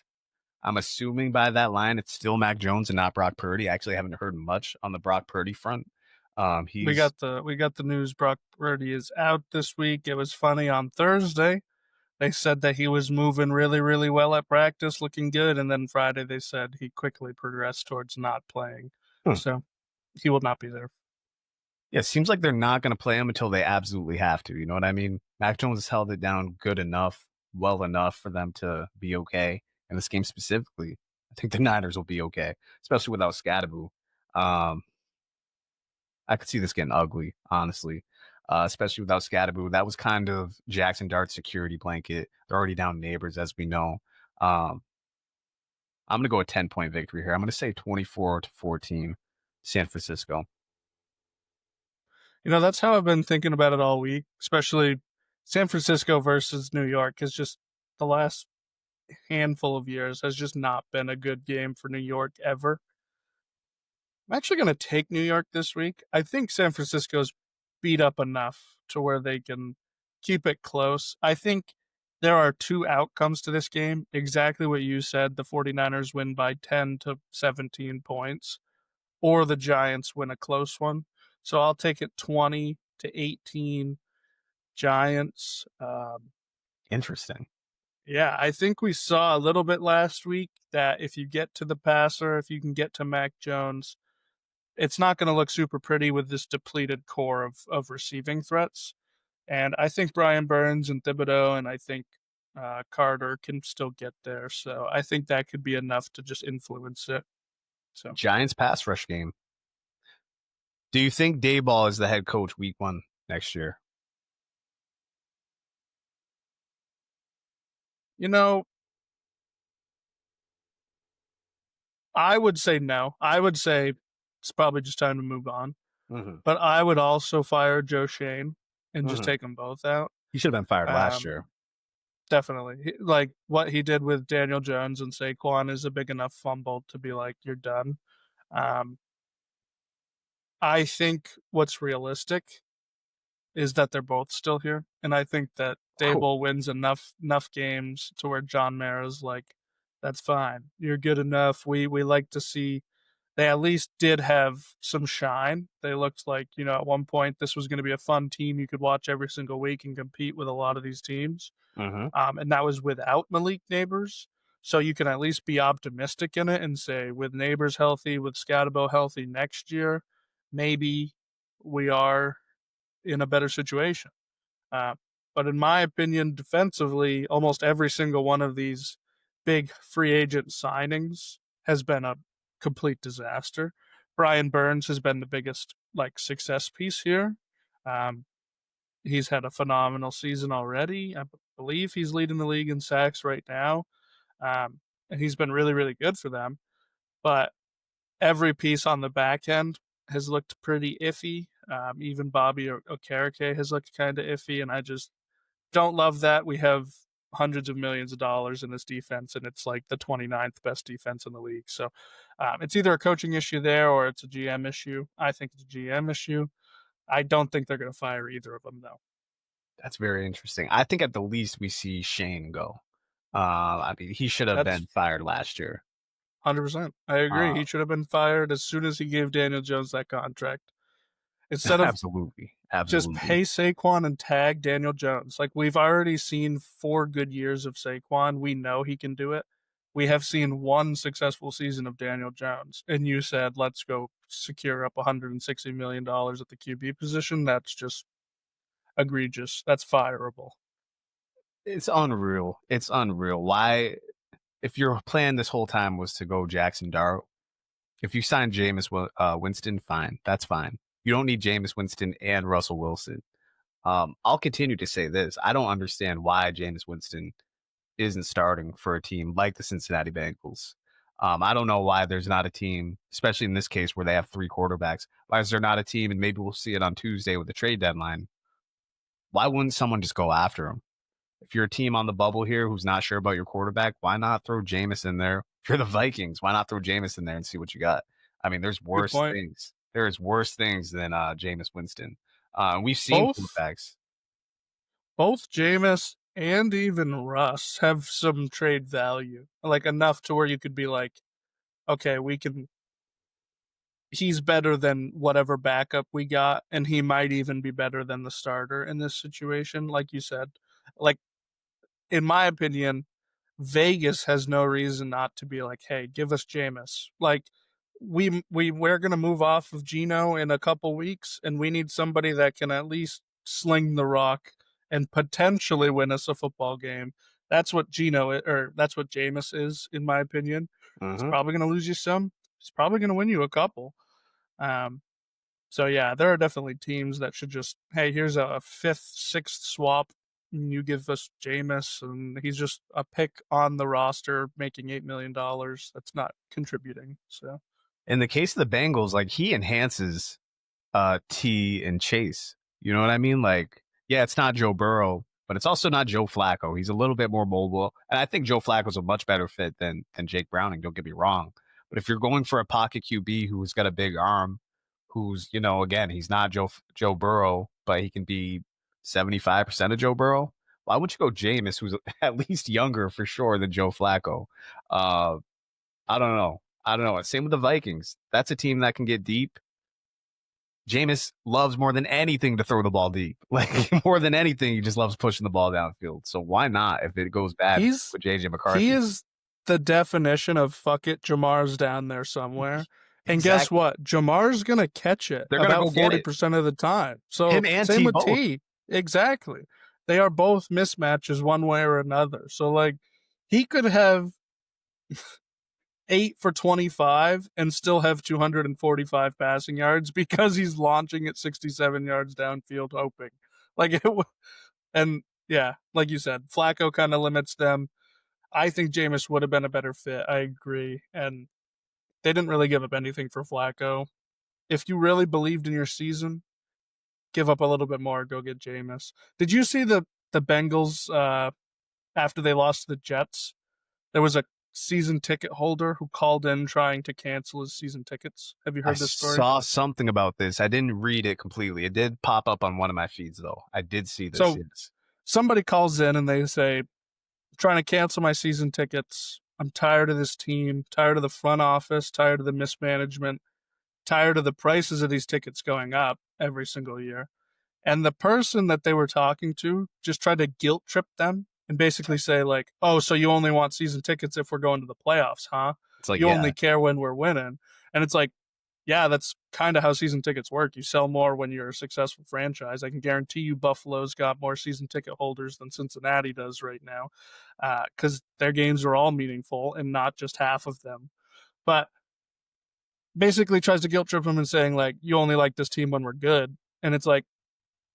I'm assuming by that line, it's still Mac Jones and not Brock Purdy. I actually haven't heard much on the Brock Purdy front. We got the news. Brock Purdy is out this week. It was funny on Thursday. They said that he was moving really, really well at practice, looking good. And then Friday they said he quickly progressed towards not playing. So he will not be there. Yeah, it seems like they're not going to play him until they absolutely have to. You know what I mean? Mac Jones has held it down good enough, well enough for them to be okay. In this game specifically, I think the Niners will be okay, especially without Scadaboo. I could see this getting ugly, honestly, especially without Scadaboo. That was kind of Jackson Dart's security blanket. They're already down neighbors, as we know. I'm going to go a 10-point victory here. I'm going to say 24-14, San Francisco. That's how I've been thinking about it all week, especially San Francisco versus New York is just the last handful of years has just not been a good game for New York ever. I'm actually going to take New York this week. I think San Francisco's beat up enough to where they can keep it close. I think there are two outcomes to this game. Exactly what you said. The 49ers win by 10 to 17 points, or the Giants win a close one. So I'll take it 20-18 Giants. Interesting. Yeah, I think we saw a little bit last week that if you get to the passer, if you can get to Mac Jones, it's not going to look super pretty with this depleted core of receiving threats. And I think Brian Burns and Thibodeau and I think Carter can still get there. So I think that could be enough to just influence it. So Giants pass rush game. Do you think Daboll is the head coach week 1 next year? I would say no. I would say it's probably just time to move on. Mm-hmm. But I would also fire Joe Shane and just take them both out. He should have been fired last year. Definitely. Like what he did with Daniel Jones and Saquon is a big enough fumble to be like, you're done. I think what's realistic is that they're both still here. And I think that Daboll wins enough games to where John Mara's like, that's fine. You're good enough. We like to see they at least did have some shine. They looked like, at one point this was going to be a fun team you could watch every single week and compete with a lot of these teams. And that was without Malik Neighbors. So you can at least be optimistic in it and say with Neighbors healthy, with Scadabo healthy next year, maybe we are in a better situation. But in my opinion, defensively, almost every single one of these big free agent signings has been a complete disaster. Brian Burns has been the biggest success piece here. He's had a phenomenal season already. believe he's leading the league in sacks right now. And he's been really, really good for them. But every piece on the back end has looked pretty iffy. Even Bobby Okereke has looked kind of iffy, and I just don't love that. We have hundreds of millions of dollars in this defense, and it's like the 29th best defense in the league. So it's either a coaching issue there or it's a GM issue. I think it's a GM issue. I don't think they're going to fire either of them, though. That's very interesting. I think at the least we see Shane go. I mean, he should have been fired last year. 100%. I agree. He should have been fired as soon as he gave Daniel Jones that contract. Instead of absolutely just pay Saquon and tag Daniel Jones. Like, we've already seen 4 good years of Saquon. We know he can do it. We have seen 1 successful season of Daniel Jones. And you said, let's go secure up $160 million at the QB position. That's just egregious. That's fireable. It's unreal. It's unreal. Why, if your plan this whole time was to go Jackson Dart, if you sign Jameis Winston, fine. That's fine. You don't need Jameis Winston and Russell Wilson. I'll continue to say this. I don't understand why Jameis Winston isn't starting for a team like the Cincinnati Bengals. I don't know why there's not a team, especially in this case where they have 3 quarterbacks. Why is there not a team, and maybe we'll see it on Tuesday with the trade deadline, why wouldn't someone just go after him? If you're a team on the bubble here who's not sure about your quarterback, why not throw Jameis in there? If you're the Vikings, why not throw Jameis in there and see what you got? I mean, there's worse things. There is worse things than Jameis Winston. We've seen quarterbacks. Both Jameis and even Russ have some trade value, like enough to where you could be like, okay, he's better than whatever backup we got, and he might even be better than the starter in this situation. Like you said, like, in my opinion, Vegas has no reason not to be like, hey, give us Jameis. Like, we're going to move off of Geno in a couple weeks, and we need somebody that can at least sling the rock and potentially win us a football game. That's what that's what Jameis is, in my opinion. He's probably going to lose you some. He's probably going to win you a couple. So yeah, there are definitely teams that should just, hey, here's a 5th, 6th swap. And you give us Jameis, and he's just a pick on the roster making $8 million. That's not contributing. So, in the case of the Bengals, like, he enhances T and Chase. You know what I mean? Like, yeah, it's not Joe Burrow, but it's also not Joe Flacco. He's a little bit more mobile, and I think Joe Flacco's a much better fit than Jake Browning. Don't get me wrong, but if you're going for a pocket QB who's got a big arm, who's, you know, again, he's not Joe Burrow, but he can be 75% of Joe Burrow, why would you go Jameis, who's at least younger for sure than Joe Flacco? I don't know. Same with the Vikings. That's a team that can get deep. Jameis loves more than anything to throw the ball deep. Like, more than anything, he just loves pushing the ball downfield. So why not if it goes bad with JJ McCarthy? He is the definition of fuck it, Jamar's down there somewhere. And guess what? Jamar's going to catch it. They're about 40% of the time. So same with T. Exactly. They are both mismatches one way or another. So, like, he could have 8 for 25 and still have 245 passing yards because he's launching at 67 yards downfield hoping. Like, and yeah, like you said, Flacco kind of limits them. I think Jameis would have been a better fit. I agree. And they didn't really give up anything for Flacco. If you really believed in your season, give up a little bit more, go get Jameis. Did you see the Bengals after they lost to the Jets? There was a season ticket holder who called in trying to cancel his season tickets. Have you heard this story? I saw something about this. I didn't read it completely. It did pop up on one of my feeds, though. I did see this. So somebody calls in and they say, I'm trying to cancel my season tickets. I'm tired of this team, tired of the front office, tired of the mismanagement, tired of the prices of these tickets going up every single year. And the person that they were talking to just tried to guilt trip them and basically say, like, oh, so you only want season tickets if we're going to the playoffs, huh? It's like, you only care when we're winning. And it's like, yeah, that's kind of how season tickets work. You sell more when you're a successful franchise. I can guarantee you Buffalo's got more season ticket holders than Cincinnati does right now because their games are all meaningful and not just half of them. But basically tries to guilt trip them and saying, like, you only like this team when we're good. And it's like,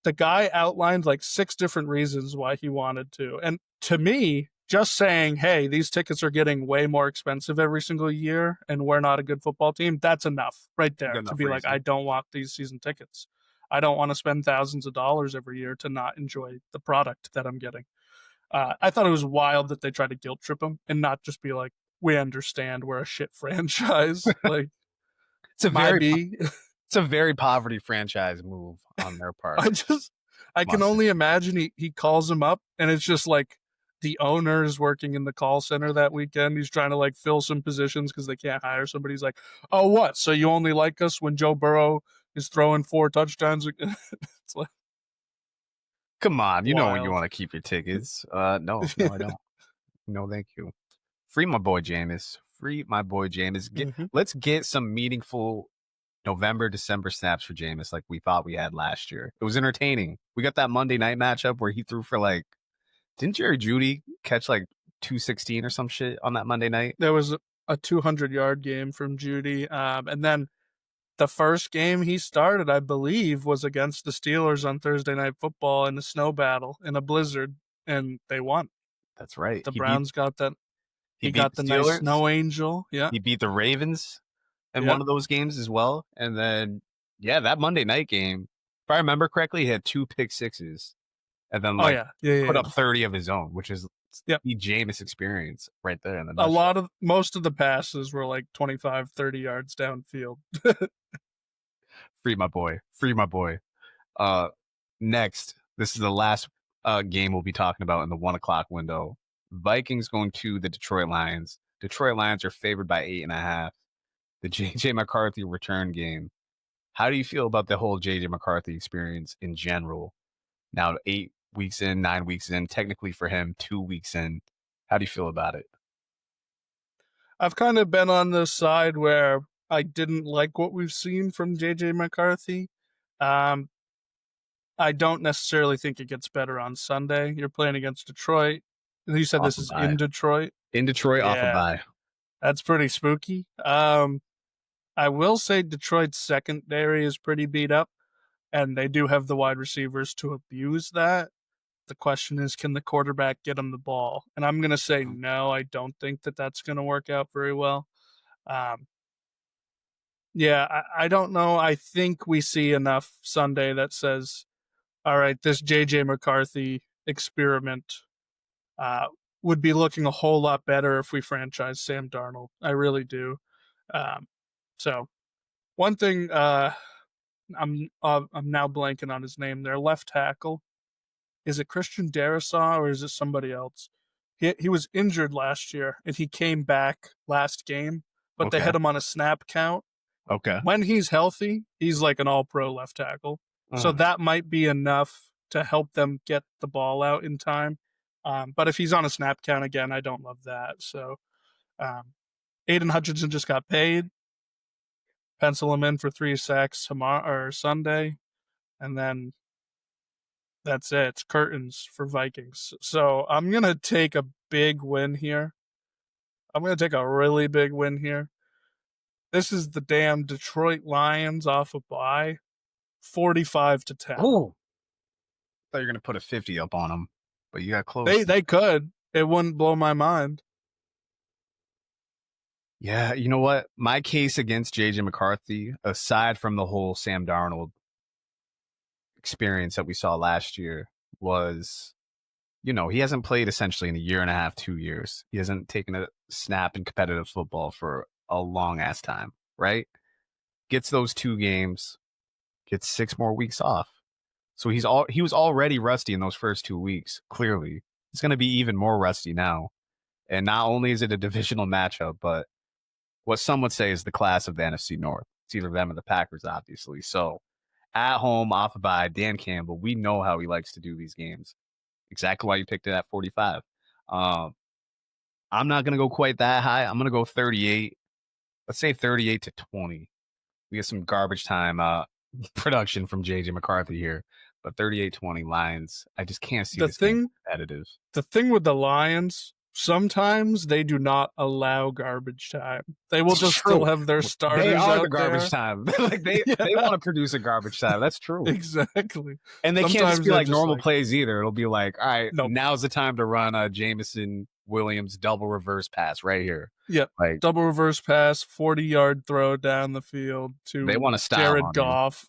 the guy outlined like 6 different reasons why he wanted to. And to me, just saying, hey, these tickets are getting way more expensive every single year and we're not a good football team, that's enough right there to be like, I don't want these season tickets. I don't want to spend thousands of dollars every year to not enjoy the product that I'm getting. I thought it was wild that they tried to guilt trip him and not just be like, we understand we're a shit franchise. Like, it's a very poverty franchise move on their part. I can only imagine he calls him up and it's just like the owner is working in the call center that weekend. He's trying to like fill some positions because they can't hire somebody. He's like, oh, what? So you only like us when Joe Burrow is throwing 4 touchdowns? It's like, come on, you know when you want to keep your tickets. No, I don't. No, thank you. Free my boy Jameis. Let's get some meaningful November, December snaps for Jameis like we thought we had last year. It was entertaining. We got that Monday night matchup where he threw for like, didn't Jerry Jeudy catch like 216 or some shit on that Monday night? There was a 200-yard game from Jeudy. And then the first game he started, I believe, was against the Steelers on Thursday Night Football in a snow battle in a blizzard, and they won. That's right. The Browns got that. He got the nice snow angel. Yeah. He beat the Ravens in one of those games as well. And then, that Monday night game, if I remember correctly, he had 2 pick sixes. And then put up 30 of his own, which is the Jameis experience right there. Most of the passes were like 25, 30 yards downfield. Free my boy. Next, this is the last game we'll be talking about in the 1 o'clock window. Vikings going to the Detroit Lions. Detroit Lions are favored by 8.5. The JJ McCarthy return game. How do you feel about the whole JJ McCarthy experience in general? Now 8 weeks in, 9 weeks in, technically for him, 2 weeks in. How do you feel about it? I've kind of been on the side where I didn't like what we've seen from JJ McCarthy. I don't necessarily think it gets better on Sunday. You're playing against Detroit. You said this is in Detroit? In Detroit, off a bye. That's pretty spooky. I will say Detroit's secondary is pretty beat up, and they do have the wide receivers to abuse that. The question is, can the quarterback get him the ball? And I'm going to say no, I don't think that's going to work out very well. I don't know. I think we see enough Sunday that says, all right, this J.J. McCarthy experiment would be looking a whole lot better if we franchise Sam Darnold. I really do. So one thing, I'm now blanking on his name. Their left tackle. Is it Christian Darrisaw or is it somebody else? He was injured last year and he came back last game, but they had him on a snap count. Okay. When he's healthy, he's like an all-pro left tackle. So that might be enough to help them get the ball out in time. But if he's on a snap count again, I don't love that. So Aiden Hutchinson just got paid. Pencil him in for 3 sacks tomorrow or Sunday. And then that's it. It's curtains for Vikings. So I'm going to take a big win here. I'm going to take a really big win here. This is the damn Detroit Lions off a bye. 45-10. Oh, I thought you were going to put a 50 up on them, but you got close. They could. It wouldn't blow my mind. Yeah, you know what? My case against JJ McCarthy, aside from the whole Sam Darnold experience that we saw last year, was, he hasn't played essentially in a year and a half, 2 years. He hasn't taken a snap in competitive football for a long ass time, right? Gets those 2 games, gets 6 more weeks off. So he was already rusty in those first 2 weeks. Clearly, he's going to be even more rusty now. And not only is it a divisional matchup, but what some would say is the class of the NFC North. It's either them or the Packers, obviously. So at home, off a bye, Dan Campbell, we know how he likes to do these games. Exactly why you picked it at 45. I'm not going to go quite that high. I'm going to go 38. Let's say 38-20. We get some garbage time production from JJ McCarthy here. But 38-20 Lions, I just can't see this being competitive. The thing with the Lions sometimes they do not allow garbage time. They will just still have their starters. They are out the garbage there. time. Like they want to produce a garbage time. That's true. Exactly. And they can't just be like normal plays either. It'll be like, all right, now's the time to run a Jameson Williams double reverse pass right here. Yep. Like double reverse pass, 40-yard throw down the field to they want to style Jared on Goff.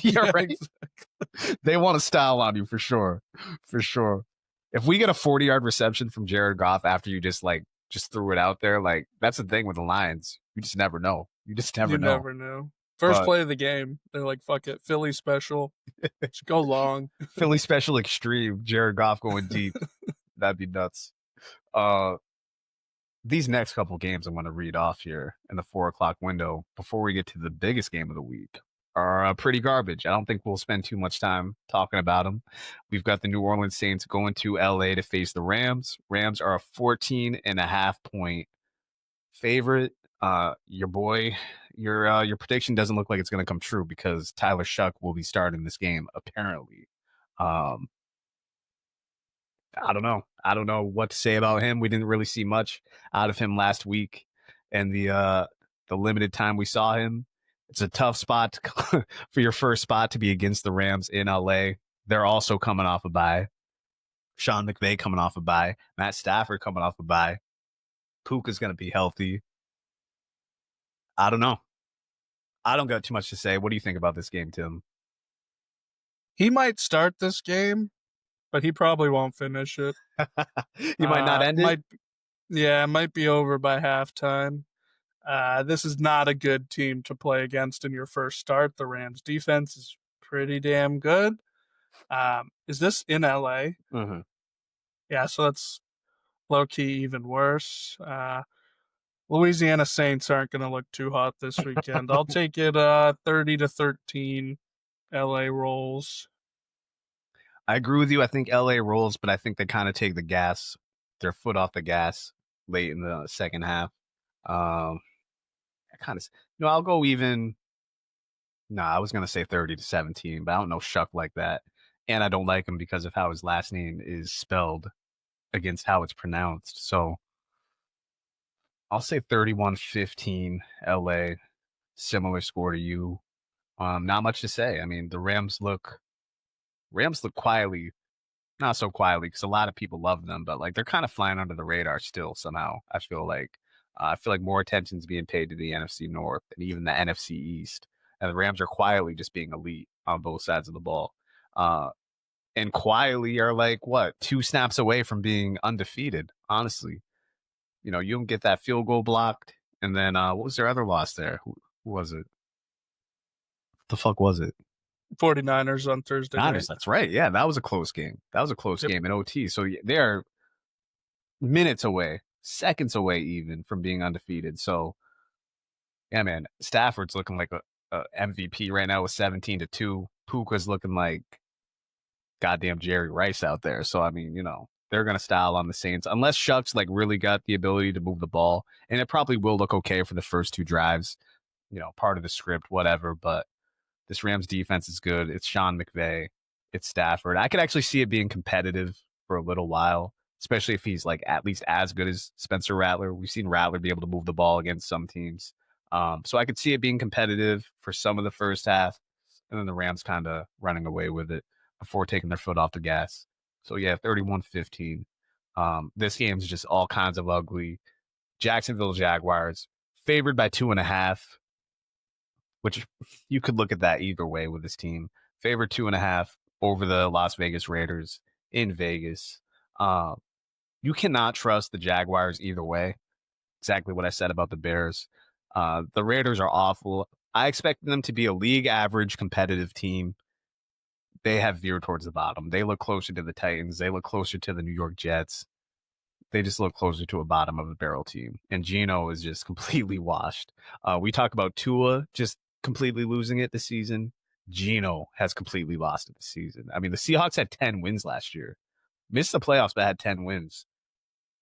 Yeah, right. Exactly. They want to style on you for sure. For sure. If we get a 40-yard reception from Jared Goff after you just threw it out there, like that's the thing with the Lions. You just never know. You just never know. You never know. First play of the game, they're like, fuck it, Philly special. Just go long. Philly special extreme. Jared Goff going deep. That'd be nuts. These next couple games I'm going to read off here in the 4:00 window before we get to the biggest game of the week are pretty garbage. I don't think we'll spend too much time talking about them. We've got the New Orleans Saints going to LA to face the Rams. Rams are a 14.5-point favorite. Your boy, your prediction doesn't look like it's going to come true because Tyler Shuck will be starting this game apparently. I don't know. I don't know what to say about him. We didn't really see much out of him last week, and the limited time we saw him. It's a tough spot for your first spot to be against the Rams in LA. They're also coming off a bye. Sean McVay coming off a bye. Matt Stafford coming off a bye. Puka's going to be healthy. I don't know. I don't got too much to say. What do you think about this game, Tim? He might start this game, but he probably won't finish it. He might not end it? It might be over by halftime. This is not a good team to play against in your first start. The Rams defense is pretty damn good. Is this in LA? Mm-hmm. Yeah, so that's low-key even worse. Louisiana Saints aren't going to look too hot this weekend. I'll take it 30-13 LA rolls. I agree with you. I think LA rolls, but I think they kind of take their foot off the gas late in the second half. I'll go even. No, I was going to say 30-17, but I don't know Shuck like that. And I don't like him because of how his last name is spelled against how it's pronounced. So I'll say 31-15 LA. Similar score to you. Not much to say. I mean, the Rams look quietly, not so quietly because a lot of people love them, but like they're kind of flying under the radar still somehow. I feel like more attention is being paid to the NFC North and even the NFC East. And the Rams are quietly just being elite on both sides of the ball. And quietly are like, 2 snaps away from being undefeated, honestly. You know, you don't get that field goal blocked. And then what was their other loss there? Who was it? What the fuck was it? 49ers on Thursday night. That's right. Yeah, that was a close game. That was a close game in OT. So they're minutes away, seconds away even from being undefeated. So, yeah, man, Stafford's looking like a MVP right now with 17-2. Puka's looking like goddamn Jerry Rice out there. So, I mean, they're going to style on the Saints unless Shuck's like really got the ability to move the ball. And it probably will look okay for the first 2 drives, part of the script, whatever. But this Rams defense is good. It's Sean McVay. It's Stafford. I could actually see it being competitive for a little while, especially if he's like at least as good as Spencer Rattler. We've seen Rattler be able to move the ball against some teams. So I could see it being competitive for some of the first half, and then the Rams kind of running away with it before taking their foot off the gas. So, yeah, 31-15. This game's just all kinds of ugly. Jacksonville Jaguars, favored by 2.5, which you could look at that either way with this team. Favored 2.5 over the Las Vegas Raiders in Vegas. You cannot trust the Jaguars either way. Exactly what I said about the Bears. The Raiders are awful. I expected them to be a league average competitive team. They have veered towards the bottom. They look closer to the Titans. They look closer to the New York Jets. They just look closer to a bottom of the barrel team. And Geno is just completely washed. We talk about Tua just completely losing it this season. Geno has completely lost it this season. I mean, the Seahawks had 10 wins last year. Missed the playoffs, but had 10 wins.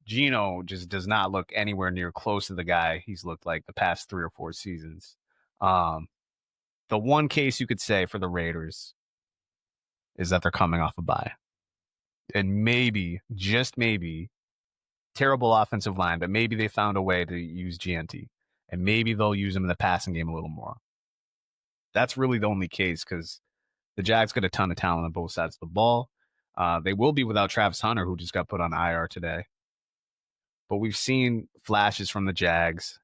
Geno just does not look anywhere near close to the guy he's looked like the past 3 or 4 seasons. The one case you could say for the Raiders is that they're coming off a bye. And maybe, just maybe, terrible offensive line, but maybe they found a way to use GNT, and maybe they'll use him in the passing game a little more. That's really the only case because the Jags got a ton of talent on both sides of the ball. They will be without Travis Hunter, who just got put on IR today. But we've seen flashes from the Jags.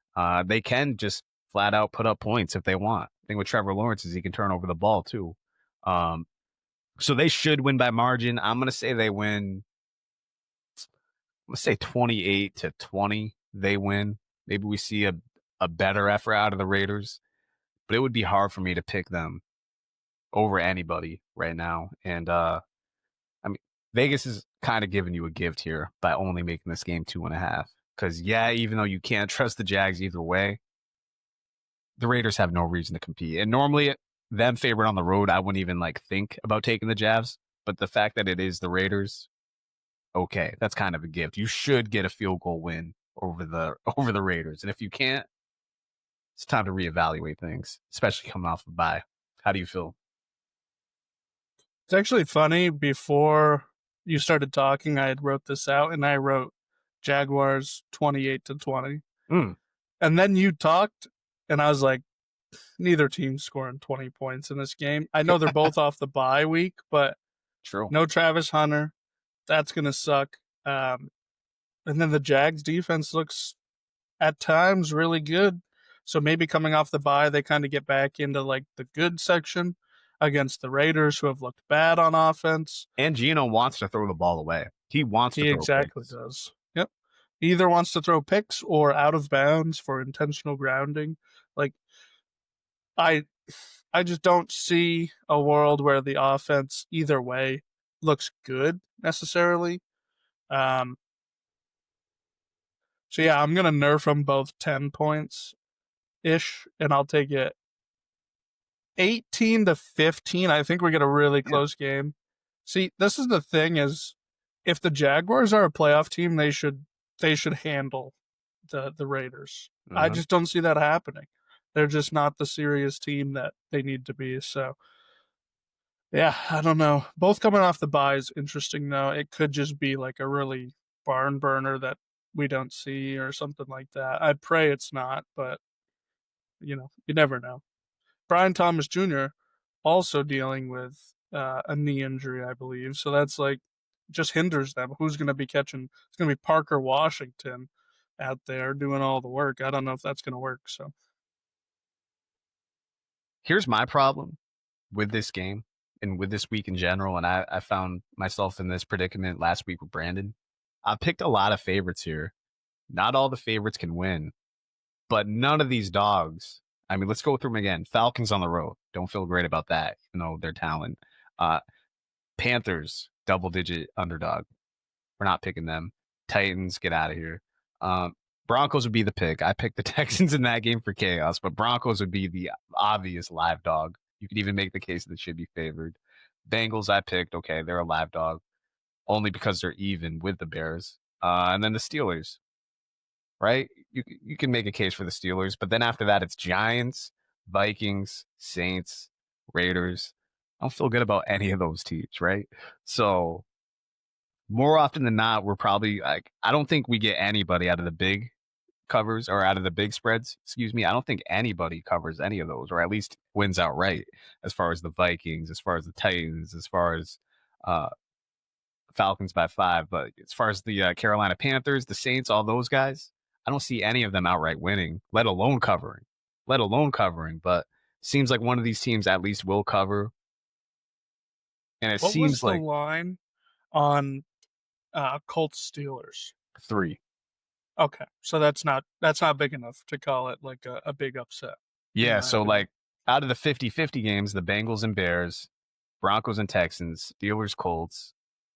They can just flat out put up points if they want. The thing with Trevor Lawrence is he can turn over the ball too. So they should win by margin. I'm going to say they win. I'm going to say 28-20. They win. Maybe we see a better effort out of the Raiders. But it would be hard for me to pick them over anybody right now. And I mean, Vegas is kind of giving you a gift here by only making this game 2.5. Because, yeah, even though you can't trust the Jags either way, the Raiders have no reason to compete. And normally, them favored on the road, I wouldn't even think about taking the Javs. But the fact that it is the Raiders, okay, that's kind of a gift. You should get a field goal win over the Raiders. And if you can't, it's time to reevaluate things, especially coming off a bye. How do you feel? It's actually funny. Before you started talking, I had wrote this out, and I wrote Jaguars 28-20. And then you talked, and I was like, neither team's scoring 20 points in this game. I know they're both off the bye week, but True. No Travis Hunter. That's going to suck. And then the Jags defense looks at times really good. So maybe coming off the bye, they kind of get back into the good section against the Raiders, who have looked bad on offense. And Gino wants to throw the ball away. He wants to throw exactly picks. Does. Yep. He either wants to throw picks or out of bounds for intentional grounding. I just don't see a world where the offense either way looks good necessarily. So yeah, I'm gonna nerf them both 10 points ish, and I'll take it 18-15. I think we get a really close game. See, this is the thing: is if the Jaguars are a playoff team, they should handle the Raiders. I just don't see that happening. They're just not the serious team that they need to be. So yeah, I don't know. Both coming off the bye is interesting though. It could just be a really barn burner that we don't see or something like that. I pray it's not, but you never know. Brian Thomas Jr. also dealing with a knee injury, I believe. So that's just hinders them. Who's going to be catching? It's going to be Parker Washington out there doing all the work. I don't know if that's going to work. So here's my problem with this game and with this week in general. And I found myself in this predicament last week with Brandon. I picked a lot of favorites here. Not all the favorites can win, but none of these dogs. I mean, let's go through them again. Falcons on the road. Don't feel great about that, even though their talent. Panthers, double-digit underdog. We're not picking them. Titans, get out of here. Broncos would be the pick. I picked the Texans in that game for chaos, but Broncos would be the obvious live dog. You could even make the case that it should be favored. Bengals, I picked. Okay, they're a live dog, only because they're even with the Bears. And then the Steelers. Right? You can make a case for the Steelers, but then after that, it's Giants, Vikings, Saints, Raiders. I don't feel good about any of those teams, right? So more often than not, we're probably I don't think we get anybody out of the big covers or out of the big spreads. Excuse me. I don't think anybody covers any of those, or at least wins outright, as far as the Vikings, as far as the Titans, as far as Falcons by 5. But as far as the Carolina Panthers, the Saints, all those guys, I don't see any of them outright winning, let alone covering. But seems like one of these teams at least will cover. And it seems like the line on Colts Steelers 3. Okay, so that's not big enough to call it a big upset. Yeah, so out of the 50-50 games, the Bengals and Bears, Broncos and Texans, Steelers, Colts,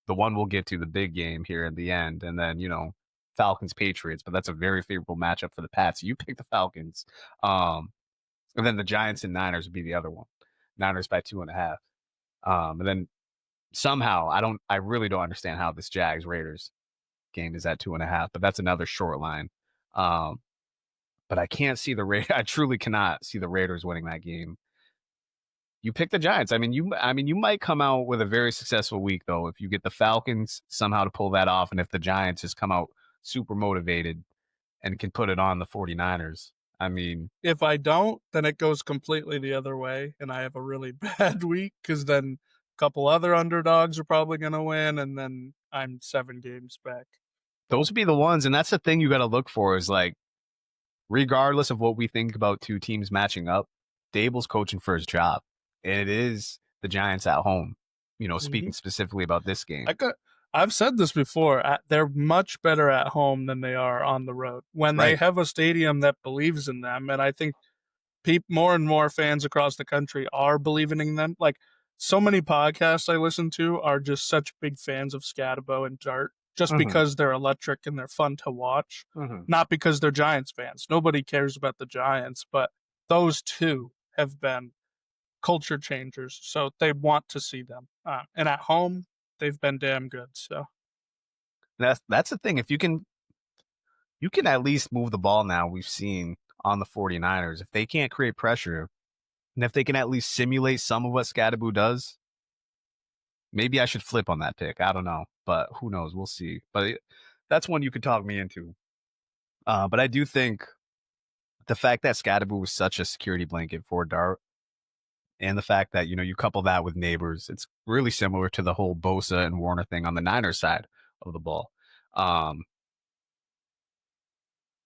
the one we'll get to, the big game here at the end, and then Falcons, Patriots, but that's a very favorable matchup for the Pats. You pick the Falcons. And then the Giants and Niners would be the other one. Niners by 2.5. And then somehow, I really don't understand how this Jags Raiders game is at 2.5, but that's another short line. But I can't see I truly cannot see the Raiders winning that game. You pick the Giants. I mean, you might come out with a very successful week though if you get the Falcons somehow to pull that off, and if the Giants just come out super motivated and can put it on the 49ers. I mean, if I don't, then it goes completely the other way, and I have a really bad week because then a couple other underdogs are probably going to win, and then I'm 7 games back. Those would be the ones, and that's the thing you got to look for is like, regardless of what we think about two teams matching up, Dable's coaching for his job, and it is the Giants at home. Speaking specifically about this game. I've said this before. They're much better at home than they are on the road when they have a stadium that believes in them. And I think more and more fans across the country are believing in them. Like so many podcasts I listen to are just such big fans of Scatabo and Dart just because they're electric and they're fun to watch, not because they're Giants fans. Nobody cares about the Giants, but those two have been culture changers. So they want to see them. And at home, they've been damn good. So that's the thing. If you can at least move the ball now, we've seen on the 49ers. If they can't create pressure, and if they can at least simulate some of what Scatabo does, maybe I should flip on that pick. I don't know, but who knows? We'll see. But that's one you could talk me into. But I do think the fact that Scatabo was such a security blanket for Dart, and the fact that, you couple that with Neighbors, it's really similar to the whole Bosa and Warner thing on the Niners side of the ball.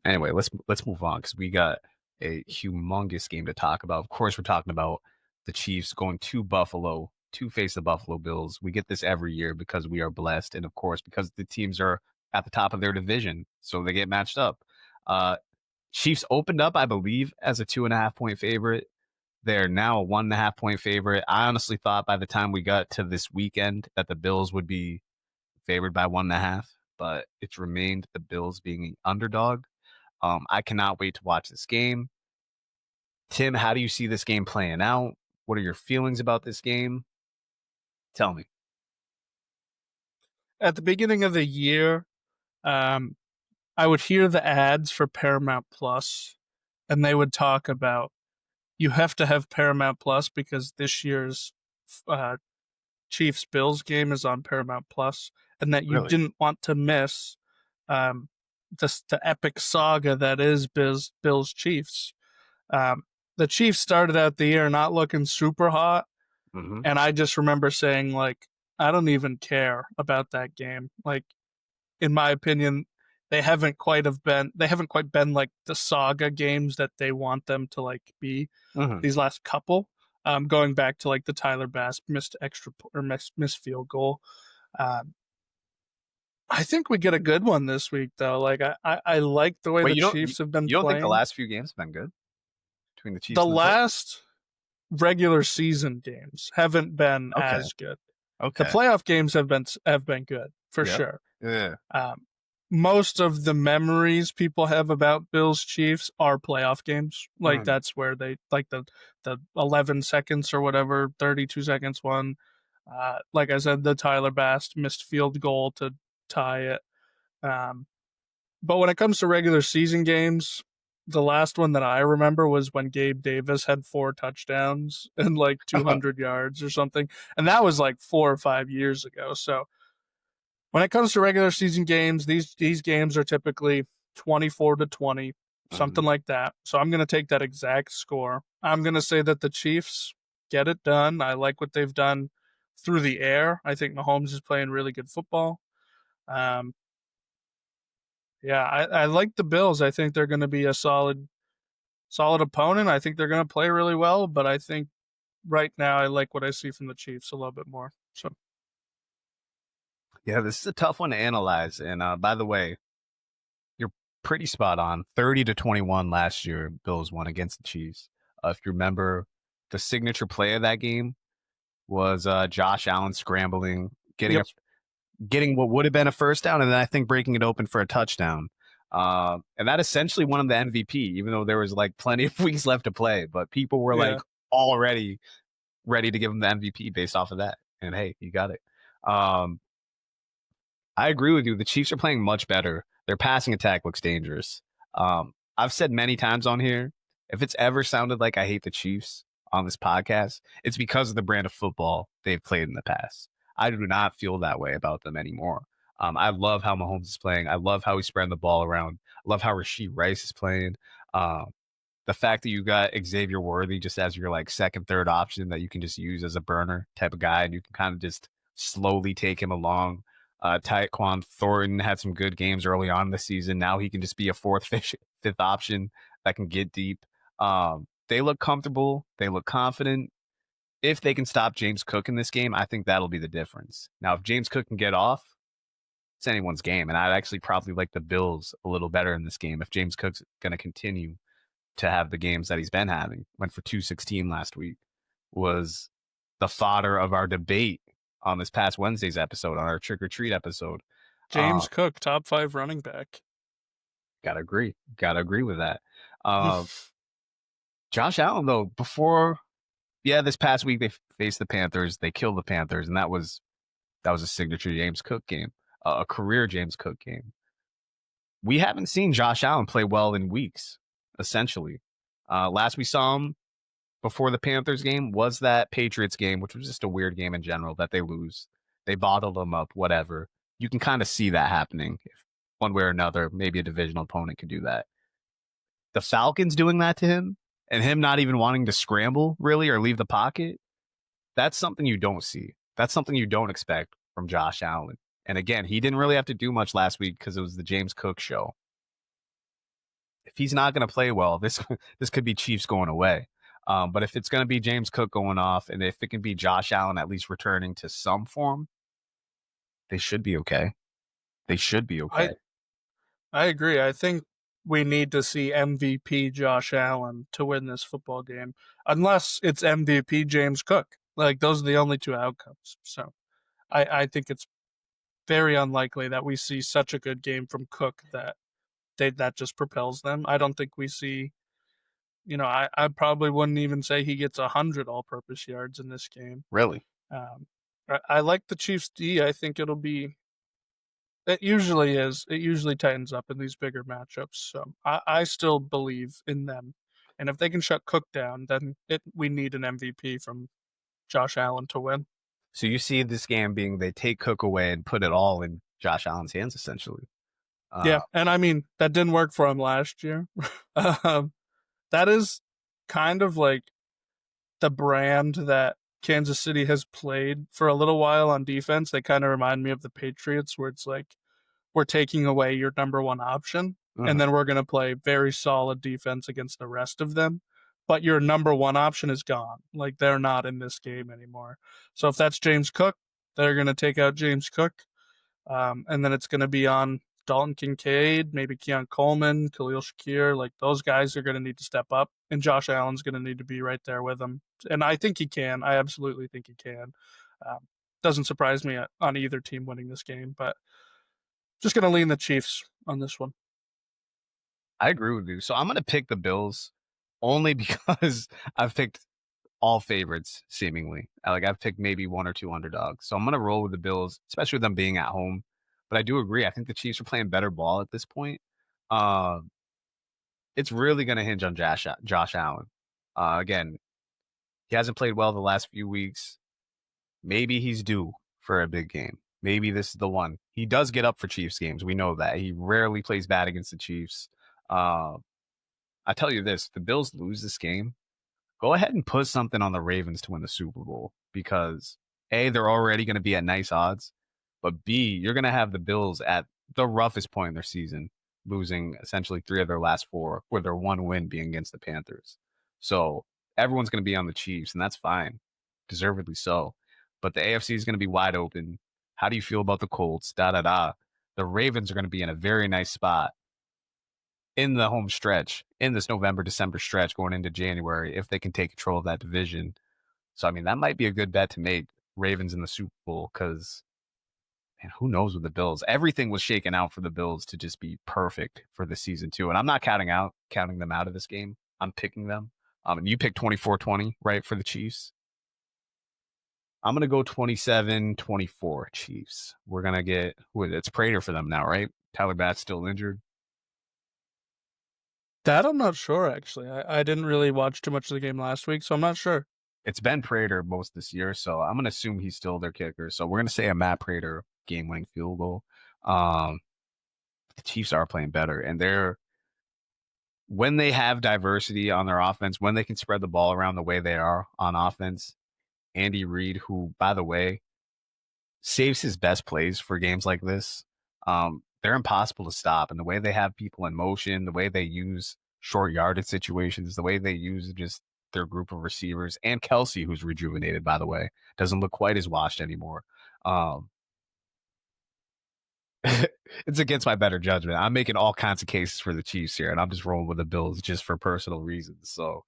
Anyway, let's move on because we got a humongous game to talk about. Of course, we're talking about the Chiefs going to Buffalo to face the Buffalo Bills. We get this every year because we are blessed, and of course, because the teams are at the top of their division, so they get matched up. Chiefs opened up, I believe, as a 2.5-point favorite. They're now a 1.5-point favorite. I honestly thought by the time we got to this weekend that the Bills would be favored by 1.5, but it's remained the Bills being an underdog. I cannot wait to watch this game. Tim, how do you see this game playing out? What are your feelings about this game? Tell me. At the beginning of the year, I would hear the ads for Paramount Plus, and they would talk about you have to have Paramount Plus because this year's Chiefs-Bills game is on Paramount Plus, and that you didn't want to miss the epic saga that is Bills-Chiefs. The Chiefs started out the year not looking super hot, and I just remember saying, like, I don't even care about that game. Like, in my opinion, they haven't quite been like the saga games that they want them to like be these last couple. Going back to like the Tyler Bass missed field goal. I think we get a good one this week though. Like I like the way the Chiefs have been. You don't playing. think the last few games have been good between the Chiefs? The and the last regular season games haven't been as good. Okay. The playoff games have been good for sure. Yeah. Most of the memories people have about Bills Chiefs are playoff games. Like that's where they like the 11 seconds or whatever, 32 seconds one. Like I said, the Tyler Bass missed field goal to tie it. But when it comes to regular season games, the last one that I remember was when Gabe Davis had 4 touchdowns and like 200 yards or something. And that was like 4 or 5 years ago. So when it comes to regular season games, these games are typically 24-20, something like that. So I'm going to take that exact score. I'm going to say that the Chiefs get it done. I like what they've done through the air. I think Mahomes is playing really good football. I like the Bills. I think they're going to be a solid opponent. I think they're going to play really well, but I think right now I like what I see from the Chiefs a little bit more. So. Yeah, this is a tough one to analyze. And by the way, you're pretty spot on. 30-21 last year, Bills won against the Chiefs. If you remember, the signature play of that game was Josh Allen scrambling, getting what would have been a first down, and then I think breaking it open for a touchdown. And that essentially won him the MVP, even though there was like plenty of weeks left to play. But people were like already ready to give him the MVP based off of that. And hey, you got it. I agree with you. The Chiefs are playing much better. Their passing attack looks dangerous. I've said many times on here, if it's ever sounded like I hate the Chiefs on this podcast, it's because of the brand of football they've played in the past. I do not feel that way about them anymore. I love how Mahomes is playing. I love how he's spreading the ball around. I love how Rashee Rice is playing. The fact that you got Xavier Worthy just as your like second, third option that you can just use as a burner type of guy, and you can kind of just slowly take him along. Tyquan Thornton had some good games early on in the season. Now he can just be a fifth option that can get deep. They look comfortable. They look confident. If they can stop James Cook in this game, I think that'll be the difference. Now, if James Cook can get off, it's anyone's game. And I'd actually probably like the Bills a little better in this game if James Cook's going to continue to have the games that he's been having. Went for 216 last week. Was the fodder of our debate on this past Wednesday's episode, on our Trick or Treat episode. James Cook, top 5 running back. Gotta agree with that. Josh Allen, though, this past week they faced the Panthers. They killed the Panthers, and that was a signature James Cook game, a career James Cook game. We haven't seen Josh Allen play well in weeks, essentially. Last we saw him before the Panthers game was that Patriots game, which was just a weird game in general that they lose. They bottled them up, whatever. You can kind of see that happening. If one way or another, maybe a divisional opponent could do that. The Falcons doing that to him, and him not even wanting to scramble, really, or leave the pocket, that's something you don't see. That's something you don't expect from Josh Allen. And again, he didn't really have to do much last week because it was the James Cook show. If he's not going to play well, this could be Chiefs going away. But if it's going to be James Cook going off, and if it can be Josh Allen at least returning to some form, they should be okay. They should be okay. I agree. I think we need to see MVP Josh Allen to win this football game, unless it's MVP James Cook. Like, those are the only two outcomes. So I think it's very unlikely that we see such a good game from Cook that just propels them. I don't think we see, I probably wouldn't even say he gets 100 all-purpose yards in this game. Really? I like the Chiefs D. I think it usually is. It usually tightens up in these bigger matchups. So I still believe in them. And if they can shut Cook down, then we need an MVP from Josh Allen to win. So you see this game being they take Cook away and put it all in Josh Allen's hands, essentially. Yeah, and I mean, that didn't work for him last year. That is kind of like the brand that Kansas City has played for a little while on defense. They kind of remind me of the Patriots, where it's like, we're taking away your number one option, and then we're going to play very solid defense against the rest of them. But your number one option is gone. Like, they're not in this game anymore. So if that's James Cook, they're going to take out James Cook. And then it's going to be on Dalton Kincaid, maybe Keon Coleman, Khalil Shakir. Like, those guys are going to need to step up. And Josh Allen's going to need to be right there with them. And I think he can. I absolutely think he can. Doesn't surprise me on either team winning this game. But just going to lean the Chiefs on this one. I agree with you. So I'm going to pick the Bills only because I've picked all favorites, seemingly. I've picked maybe one or two underdogs. So I'm going to roll with the Bills, especially with them being at home. But I do agree. I think the Chiefs are playing better ball at this point. It's really going to hinge on Josh Allen. Again, he hasn't played well the last few weeks. Maybe he's due for a big game. Maybe this is the one. He does get up for Chiefs games. We know that. He rarely plays bad against the Chiefs. I tell you this, if the Bills lose this game, go ahead and put something on the Ravens to win the Super Bowl, because A, they're already going to be at nice odds, but B, you're going to have the Bills at the roughest point in their season, losing essentially 3 of their last 4, with their one win being against the Panthers. So everyone's going to be on the Chiefs, and that's fine, deservedly so. But the AFC is going to be wide open. How do you feel about the Colts? The Ravens are going to be in a very nice spot in the home stretch, in this November-December stretch going into January, if they can take control of that division. So, I mean, that might be a good bet to make, Ravens in the Super Bowl, because, man, who knows with the Bills? Everything was shaken out for the Bills to just be perfect for the season, too. And I'm not counting them out of this game. I'm picking them. And you picked 24-20, right, for the Chiefs? I'm going to go 27-24 Chiefs. We're going to get, it's Prater for them now, right? Tyler Batt's still injured. That I'm not sure, actually. I didn't really watch too much of the game last week, so I'm not sure. It's Ben Prater most this year, so I'm going to assume he's still their kicker. So we're going to say a Matt Prater game-winning field goal. The Chiefs are playing better, and when they have diversity on their offense, when they can spread the ball around the way they are on offense. Andy Reid, who, by the way, saves his best plays for games like this. They're impossible to stop. And the way they have people in motion, the way they use short yardage situations, the way they use just their group of receivers, and Kelsey, who's rejuvenated, by the way, doesn't look quite as washed anymore. It's against my better judgment. I'm making all kinds of cases for the Chiefs here, and I'm just rolling with the Bills just for personal reasons. So,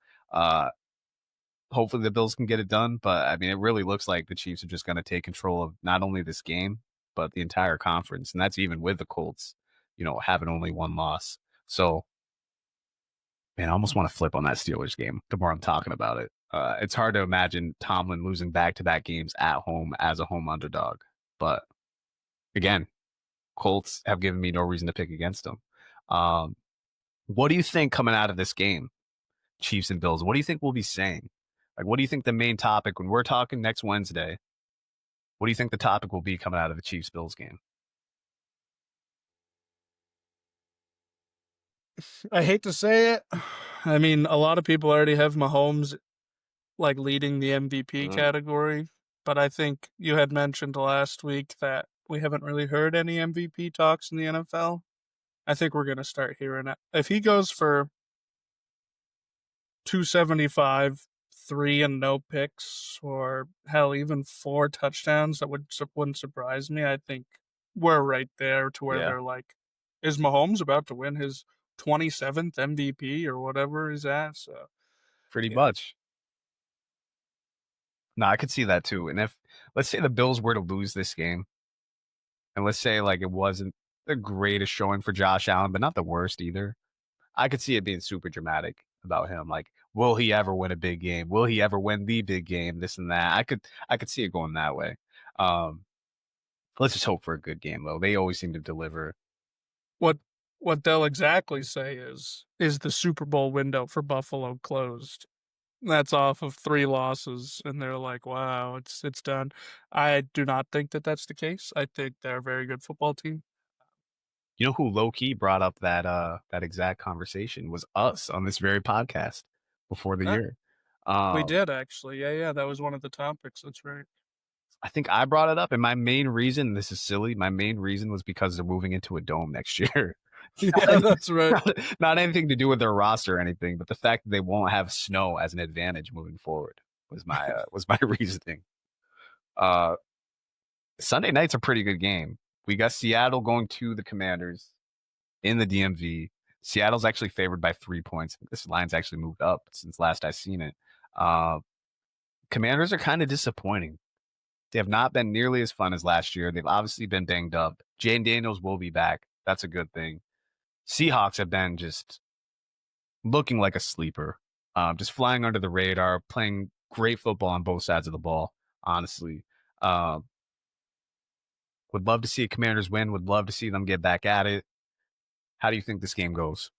hopefully the Bills can get it done. But I mean, it really looks like the Chiefs are just going to take control of not only this game, but the entire conference. And that's even with the Colts, having only one loss. So, man, I almost want to flip on that Steelers game the more I'm talking about it. It's hard to imagine Tomlin losing back-to-back games at home as a home underdog. But again, Colts have given me no reason to pick against them. What do you think coming out of this game, Chiefs and Bills? What do you think we'll be saying? Like, what do you think the main topic when we're talking next Wednesday? What do you think the topic will be coming out of the Chiefs-Bills game? I hate to say it. I mean, a lot of people already have Mahomes leading the MVP category, but I think you had mentioned last week that we haven't really heard any MVP talks in the NFL. I think we're going to start hearing it. If he goes for 275, 3 and no picks, or hell, even 4 touchdowns, that wouldn't surprise me. I think we're right there to where they're like, is Mahomes about to win his 27th MVP or whatever he's at? So pretty much. No, I could see that too. And if, let's say the Bills were to lose this game, and let's say it wasn't the greatest showing for Josh Allen, but not the worst either, I could see it being super dramatic about him. Like, will he ever win a big game? Will he ever win the big game? This and that. I could see it going that way. Let's just hope for a good game, though. They always seem to deliver. What they'll exactly say is the Super Bowl window for Buffalo closed? That's off of 3 losses, and they're like, wow, it's done. I do not think that that's the case. I think they're a very good football team. You know who low-key brought up that exact conversation was us on this very podcast before the year. We did, actually. Yeah, that was one of the topics. That's right. I think I brought it up, and my main reason, this is silly, my main reason was because they're moving into a dome next year. Yeah, that's right. Not anything to do with their roster or anything, but the fact that they won't have snow as an advantage moving forward was my reasoning. Sunday night's a pretty good game. We got Seattle going to the Commanders in the DMV. Seattle's actually favored by 3 points. This line's actually moved up since last I seen it. Commanders are kind of disappointing. They have not been nearly as fun as last year. They've obviously been banged up. Jane Daniels will be back. That's a good thing. Seahawks have been just looking like a sleeper, just flying under the radar, playing great football on both sides of the ball, honestly. Would love to see Commanders win. Would love to see them get back at it. How do you think this game goes?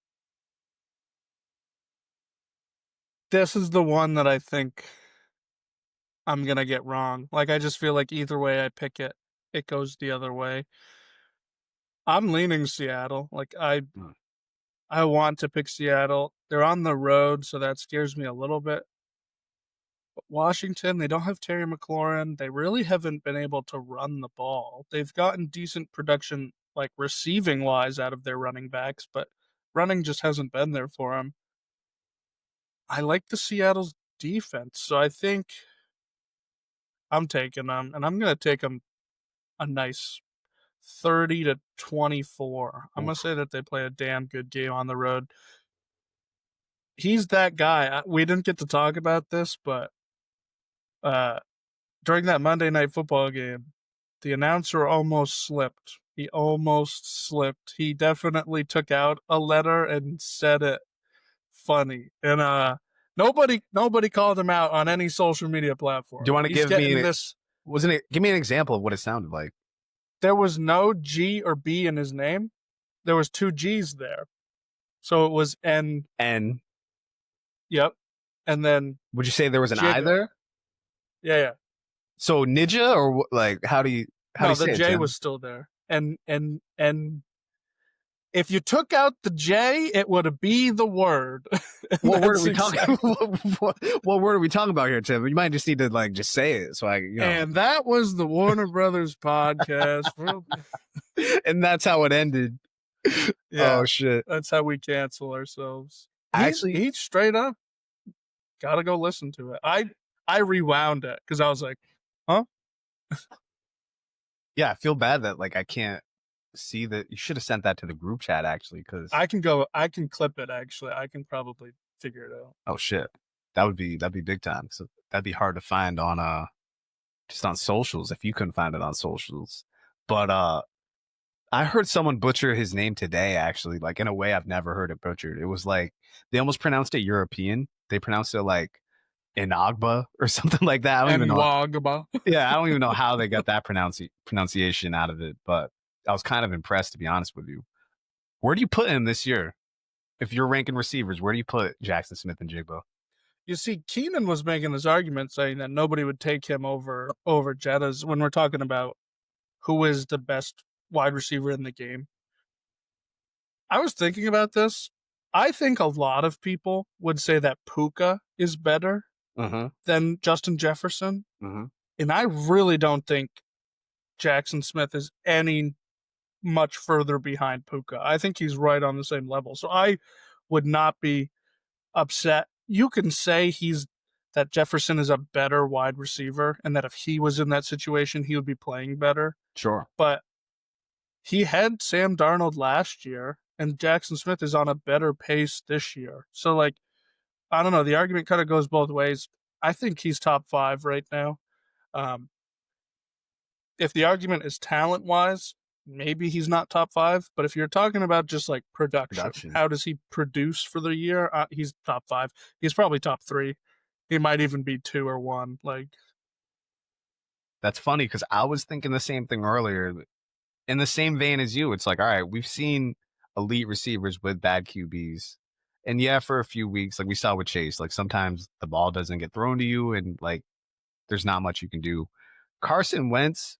This is the one that I think I'm going to get wrong. I just feel like either way I pick it, it goes the other way. I'm leaning Seattle. I want to pick Seattle. They're on the road, so that scares me a little bit. But Washington, they don't have Terry McLaurin. They really haven't been able to run the ball. They've gotten decent production, receiving-wise, out of their running backs, but running just hasn't been there for them. I like the Seattle's defense, so I think I'm taking them, and I'm going to take them a nice 30-24. I'm going to say that they play a damn good game on the road. He's that guy. We didn't get to talk about this, but during that Monday Night Football game, the announcer almost slipped. He almost slipped. He definitely took out a letter and said it funny. And nobody called him out on any social media platform. Do you want to give me this? Give me an example of what it sounded like? There was no G or B in his name. There was 2 G's there. So it was N. N. Yep. And then... Would you say there was an I there? Yeah. So Ninja, or how do you... No, the J was still there. and if you took out the J, it would be the word. What word are we talking? What word are we talking about here, Tim? You might just need to just say it. So And that was the Warner Brothers podcast, and that's how it ended. Yeah, oh shit! That's how we cancel ourselves. Actually, straight up gotta go listen to it. I rewound it because I was like, huh? Yeah, I feel bad that I can't see that. You should have sent that to the group chat actually, because I can clip it actually. I can probably figure it out. Oh shit, that'd be big time. So that'd be hard to find on just on socials if you couldn't find it on socials. But I heard someone butcher his name today actually, in a way I've never heard it butchered. It was they almost pronounced it European. They pronounced it Inagba or something like that. I don't even know. Yeah, I don't even know how they got that pronunciation out of it, but I was kind of impressed, to be honest with you. Where do you put him this year? If you're ranking receivers, where do you put Jackson Smith and Jigba? You see, Keenan was making this argument saying that nobody would take him over Jettas when we're talking about who is the best wide receiver in the game. I was thinking about this. I think a lot of people would say that Puka is better than Justin Jefferson. And I really don't think Jackson Smith is any much further behind Puka. I think he's right on the same level. So I would not be upset. You can say that Jefferson is a better wide receiver and that if he was in that situation, he would be playing better. Sure. But he had Sam Darnold last year, and Jackson Smith is on a better pace this year. So, I don't know. The argument kind of goes both ways. I think he's top 5 right now. If the argument is talent-wise, maybe he's not top 5. But if you're talking about just production, how does he produce for the year? He's top 5. He's probably top 3. He might even be 2 or 1. That's funny because I was thinking the same thing earlier. In the same vein as you, it's all right, we've seen elite receivers with bad QBs. And yeah, for a few weeks, we saw with Chase, sometimes the ball doesn't get thrown to you and there's not much you can do. Carson Wentz,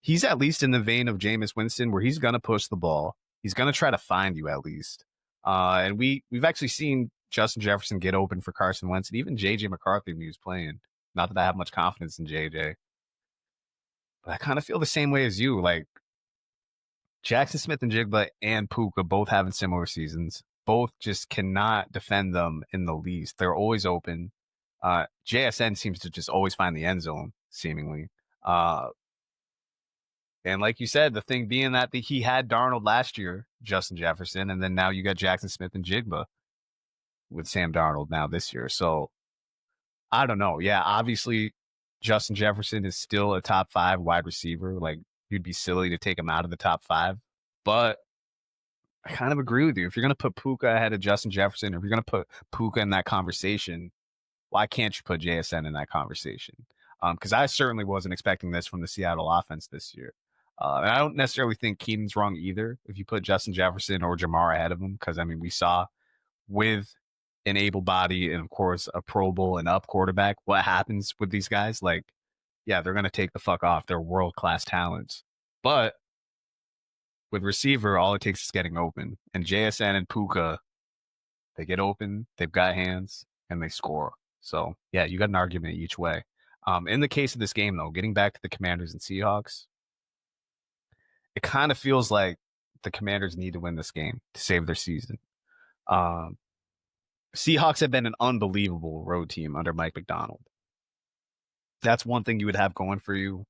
he's at least in the vein of Jameis Winston where he's going to push the ball. He's going to try to find you at least. And we've actually seen Justin Jefferson get open for Carson Wentz and even JJ McCarthy when he was playing. Not that I have much confidence in JJ. But I kind of feel the same way as you. Jackson Smith and Jigba and Puka both having similar seasons. Both just cannot defend them in the least. They're always open. JSN seems to just always find the end zone, seemingly. And like you said, the thing being that he had Darnold last year, Justin Jefferson, and then now you got Jackson Smith and Jigba with Sam Darnold now this year. So I don't know. Yeah, obviously Justin Jefferson is still a top 5 wide receiver. You'd be silly to take him out of the top 5. But I kind of agree with you. If you're going to put Puka ahead of Justin Jefferson, or if you're going to put Puka in that conversation, why can't you put JSN in that conversation? Because I certainly wasn't expecting this from the Seattle offense this year. And I don't necessarily think Keenan's wrong either if you put Justin Jefferson or Jamar ahead of him. Because, we saw with an able body and, of course, a Pro Bowl and up quarterback, what happens with these guys? Yeah, they're going to take the fuck off. They're world-class talents. But with receiver, all it takes is getting open. And JSN and Puka, they get open, they've got hands, and they score. So, yeah, you got an argument each way. In the case of this game, though, getting back to the Commanders and Seahawks, it kind of feels like the Commanders need to win this game to save their season. Seahawks have been an unbelievable road team under Mike Macdonald. That's one thing you would have going for you.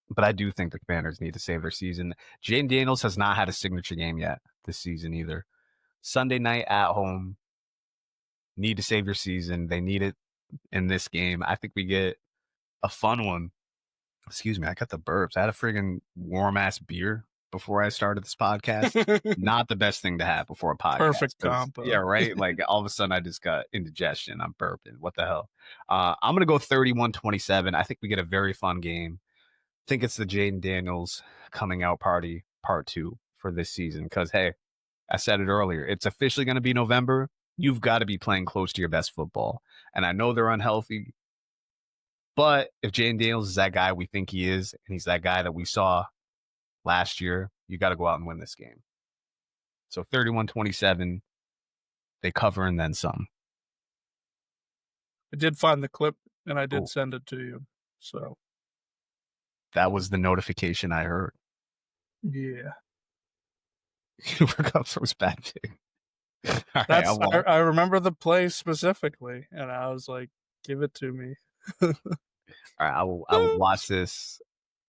But I do think the Commanders need to save their season. Jaden Daniels has not had a signature game yet this season either. Sunday night at home. Need to save your season. They need it in this game. I think we get a fun one. Excuse me, I got the burps. I had a friggin' warm-ass beer before I started this podcast. Not the best thing to have before a podcast. Perfect combo. Yeah, right? All of a sudden I just got indigestion. I'm burping. What the hell? I'm going to go 31-27. I think we get a very fun game. I think it's the Jaden Daniels coming out party part 2 for this season. Because, hey, I said it earlier. It's officially going to be November. You've got to be playing close to your best football. And I know they're unhealthy. But if Jaden Daniels is that guy we think he is, and he's that guy that we saw last year. You got to go out and win this game. So 31-27, they cover and then some. I did find the clip, and I did send it to you. So that was the notification I heard. Yeah. Cooper Kupp throws bad too. I remember the play specifically, and I was like, give it to me. All right, I will watch this.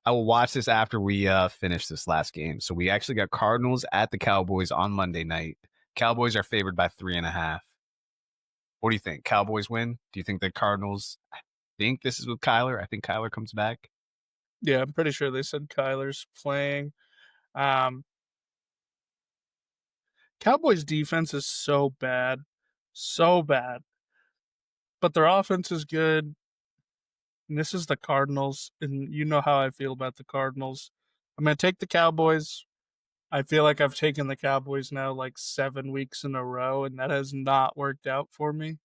I will watch this after we finish this last game. So we actually got Cardinals at the Cowboys on Monday night. Cowboys are favored by 3.5. What do you think? Cowboys win? Do you think the Cardinals? I think this is with Kyler. I think Kyler comes back. Yeah, I'm pretty sure they said Kyler's playing. Cowboys defense is so bad. But their offense is good. And this is the Cardinals, and you know how I feel about the Cardinals. I'm going to take the Cowboys. I feel like I've taken the Cowboys now like 7 weeks in a row, and that has not worked out for me.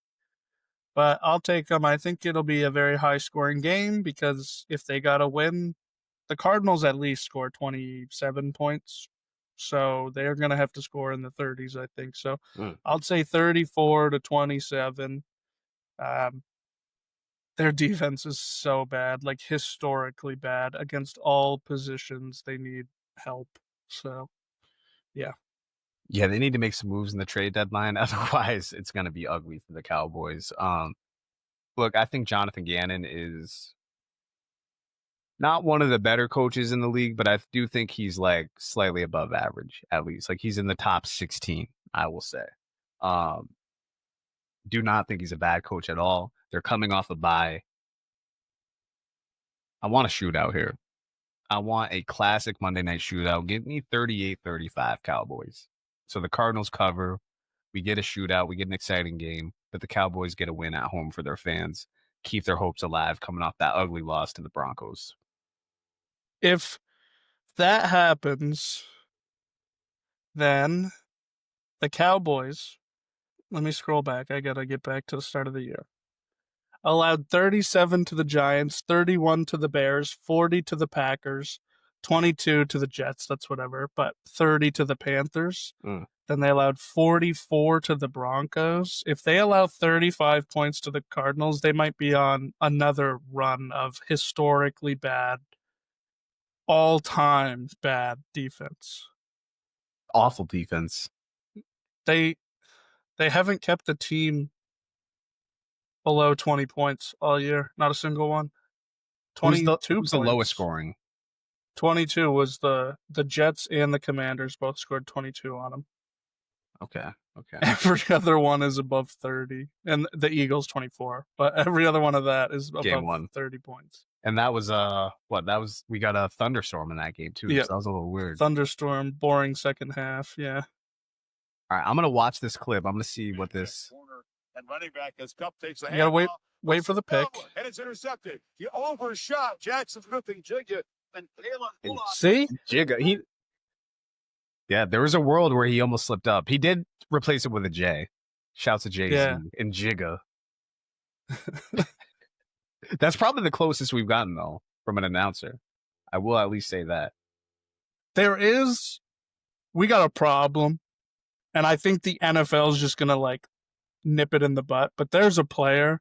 But I'll take them. I think it'll be a very high-scoring game because if they got to win, the Cardinals at least score 27 points. So they're going to have to score in the 30s, I think. So I'll say 34-27. Their defense is so bad, like historically bad against all positions. They need help. So, yeah. Yeah, they need to make some moves in the trade deadline. Otherwise, it's going to be ugly for the Cowboys. Look, I think Jonathan Gannon is not one of the better coaches in the league, but I do think he's like slightly above average, at least. Like he's in the top 16, I will say. Do not think he's a bad coach at all. They're coming off a bye. I want a shootout here. I want a classic Monday night shootout. Give me 38-35 Cowboys. So the Cardinals cover. We get a shootout. We get an exciting game. But the Cowboys get a win at home for their fans. Keep their hopes alive coming off that ugly loss to the Broncos. If that happens, then the Cowboys, let me scroll back. I got to get back to the start of the year. Allowed 37 to the Giants, 31 to the Bears, 40 to the Packers, 22 to the Jets, that's whatever, but 30 to the Panthers. Then they allowed 44 to the Broncos. If they allow 35 points to the Cardinals, they might be on another run of historically bad, all-time bad defense. Awful defense. They haven't kept the team below 20 points all year. Not a single one. 22 who's the lowest scoring? 22 was the Jets and the Commanders both scored 22 on them. Okay. Every other one is above 30. And the Eagles 24. But every other one of that is above 30 points. And that was we got a thunderstorm in that game too. Yeah. So that was a little weird. Thunderstorm, boring second half. Yeah. All right, I'm gonna watch this clip. I'm gonna see what this. And running back as Kupp takes the hand. You gotta wait for the pick. And it's intercepted. He overshot Jackson Smith and Jigga. And see? Jigga. Yeah, there was a world where he almost slipped up. He did replace it with a J. Shouts to Jay-Z and Jigga. That's probably the closest we've gotten, though, from an announcer. I will at least say that. We got a problem, and I think the NFL is just going to, nip it in the butt. But there's a player,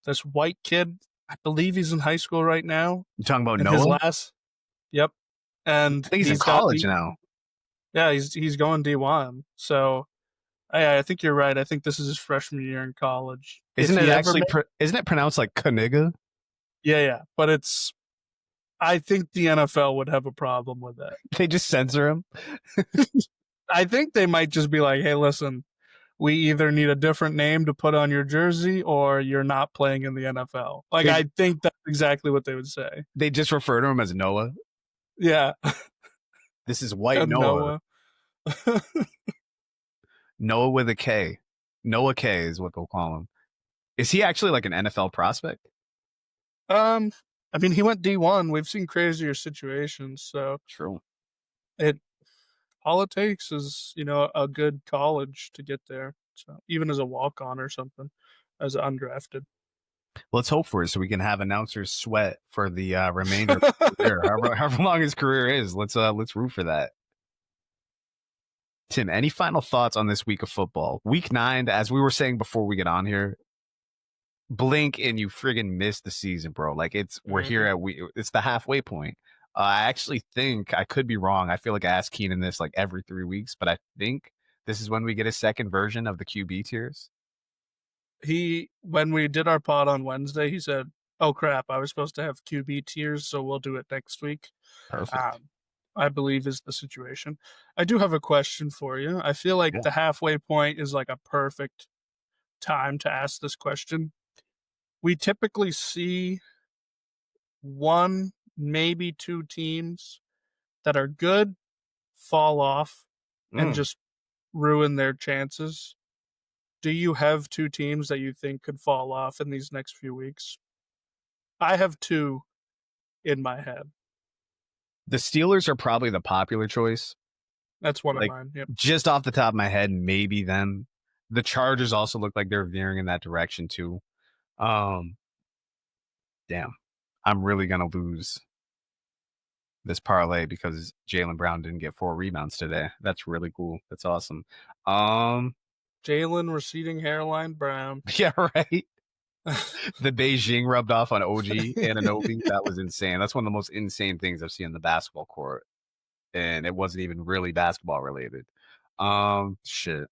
this white kid, I believe he's in high school right now. You talking about Noah? Yep. And I think he's in college now. Yeah, he's going D1. So I think you're right. I think this is his freshman year in college. Isn't it pronounced like Kaniga? Yeah. But I think the NFL would have a problem with that. They just censor him? I think they might just be like, hey, listen, we either need a different name to put on your jersey or you're not playing in the NFL. I think that's exactly what they would say. They just refer to him as Noah? Yeah. This is white Noah. Noah with a K. Noah K is what they'll call him. Is he actually like an NFL prospect? I mean, he went D1. We've seen crazier situations. So true. All it takes is, a good college to get there. So even as a walk-on or something, as undrafted. Let's hope for it so we can have announcers sweat for the remainder of his career, however long his career is. Let's root for that. Tim, any final thoughts on this week of football? Week 9, as we were saying before we get on here, blink and you friggin' miss the season, bro. Like we're here at it's the halfway point. I actually think, I could be wrong, I feel like I ask Keenan this like every 3 weeks, but I think this is when we get a second version of the QB tiers. When we did our pod on Wednesday, he said, "Oh crap, I was supposed to have QB tiers, so we'll do it next week." Perfect. I believe is the situation. I do have a question for you. I feel like the halfway point is like a perfect time to ask this question. We typically see 1, maybe 2 teams that are good fall off and just ruin their chances. Do you have 2 teams that you think could fall off in these next few weeks? I have 2 in my head. The Steelers are probably the popular choice. That's one of mine. Yep. Just off the top of my head, maybe them. The Chargers also look like they're veering in that direction too. Damn. I'm really going to lose this parlay because Jaylen Brown didn't get 4 rebounds today. That's really cool. That's awesome. Jaylen receding hairline Brown. Yeah, right. The Beijing rubbed off on OG Anunoby. That was insane. That's one of the most insane things I've seen in the basketball court. And it wasn't even really basketball related. Shit.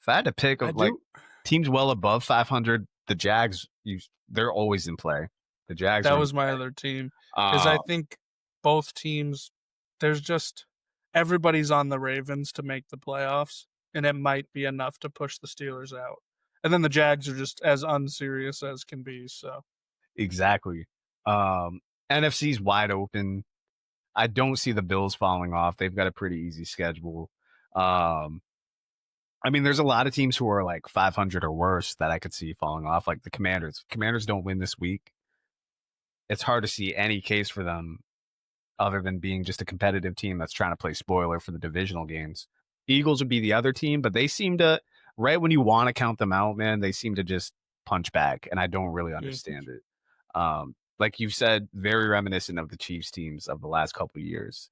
If I had to pick teams well above 500, the Jags, they're always in play. The Jags. That was my other team. Because I think both teams, everybody's on the Ravens to make the playoffs. And it might be enough to push the Steelers out. And then the Jags are just as unserious as can be. So exactly. NFC's wide open. I don't see the Bills falling off. They've got a pretty easy schedule. I mean, there's a lot of teams who are like 500 or worse that I could see falling off, like the Commanders. Commanders don't win this week. It's hard to see any case for them other than being just a competitive team that's trying to play spoiler for the divisional games. Eagles would be the other team, but they seem to, right when you want to count them out, man, they seem to just punch back, and I don't really understand it. Like you said, very reminiscent of the Chiefs teams of the last couple of years,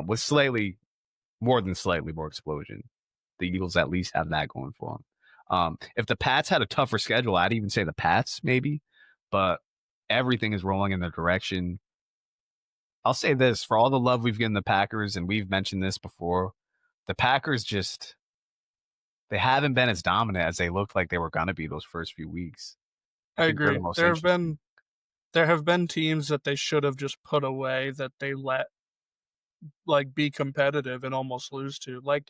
with slightly more explosion. The Eagles at least have that going for them. If the Pats had a tougher schedule, I'd even say the Pats maybe, but everything is rolling in their direction. I'll say this, for all the love we've given the Packers, and we've mentioned this before, the Packers they haven't been as dominant as they looked like they were going to be those first few weeks. I agree. There have been teams that they should have just put away that they let be competitive and almost lose to. Like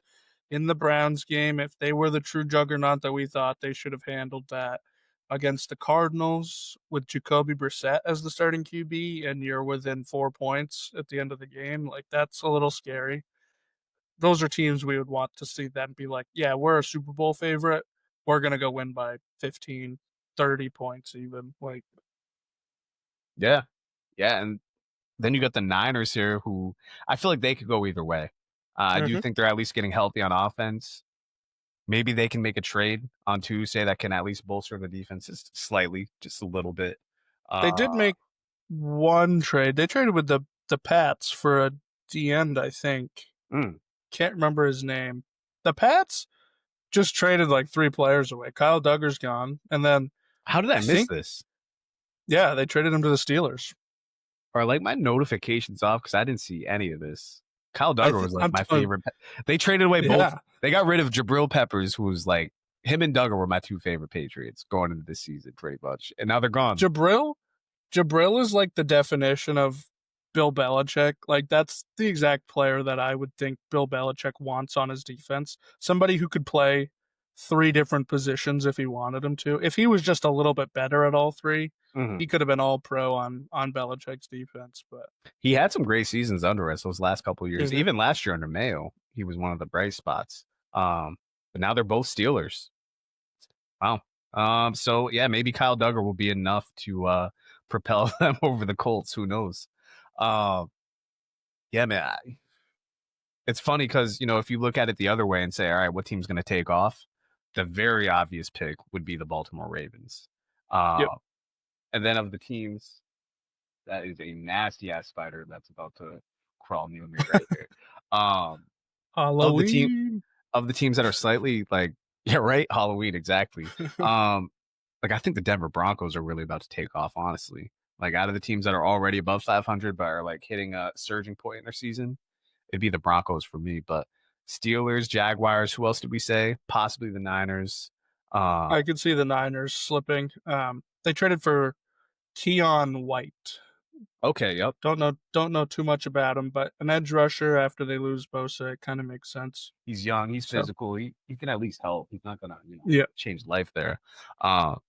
in the Browns game, if they were the true juggernaut that we thought, they should have handled that. Against the Cardinals with Jacoby Brissett as the starting QB and you're within 4 points at the end of the game, that's a little scary. Those are teams we would want to see them be like, yeah, we're a Super Bowl favorite. We're going to go win by 15, 30 points even. Yeah. And then you got the Niners here who I feel like they could go either way. I do think they're at least getting healthy on offense. Maybe they can make a trade on Tuesday that can at least bolster the defenses slightly, just a little bit. They did make one trade. They traded with the Pats for a D-end, I think. Can't remember his name. The Pats just traded 3 players away. Kyle Duggar's gone. And then how did I miss this? Yeah, they traded him to the Steelers. Are my notifications off because I didn't see any of this. Kyle Duggar was my favorite. They traded away both. They got rid of Jabril Peppers, who was him and Duggar were my 2 favorite Patriots going into this season, pretty much. And now they're gone. Jabril is the definition of Bill Belichick. That's the exact player that I would think Bill Belichick wants on his defense. Somebody who could play 3 different positions if he wanted him to. If he was just a little bit better at all 3, he could have been all pro on Belichick's defense. But he had some great seasons under us those last couple of years. Even last year under Mayo, he was one of the bright spots. But now they're both Steelers. Wow. So yeah, maybe Kyle Duggar will be enough to propel them over the Colts. Who knows? Yeah, man. It's funny because if you look at it the other way and say, all right, what team's going to take off? the very obvious pick would be the Baltimore Ravens. Yep. And then of the teams, that is a nasty ass spider that's about to crawl near me right here. Halloween. Of the teams that are slightly like, yeah, right, Halloween, exactly. Like I think the Denver Broncos are really about to take off, honestly. Like out of the teams that are already above 500 but are like hitting a surging point in their season, it'd be the Broncos for me. But Steelers, Jaguars, who else did we say? Possibly the Niners. I could see the Niners slipping. They traded for Keon White. Okay, yep. Don't know too much about him, but an edge rusher after they lose Bosa, it kind of makes sense. He's young, he's physical, he can at least help. He's not gonna, change life there. Well,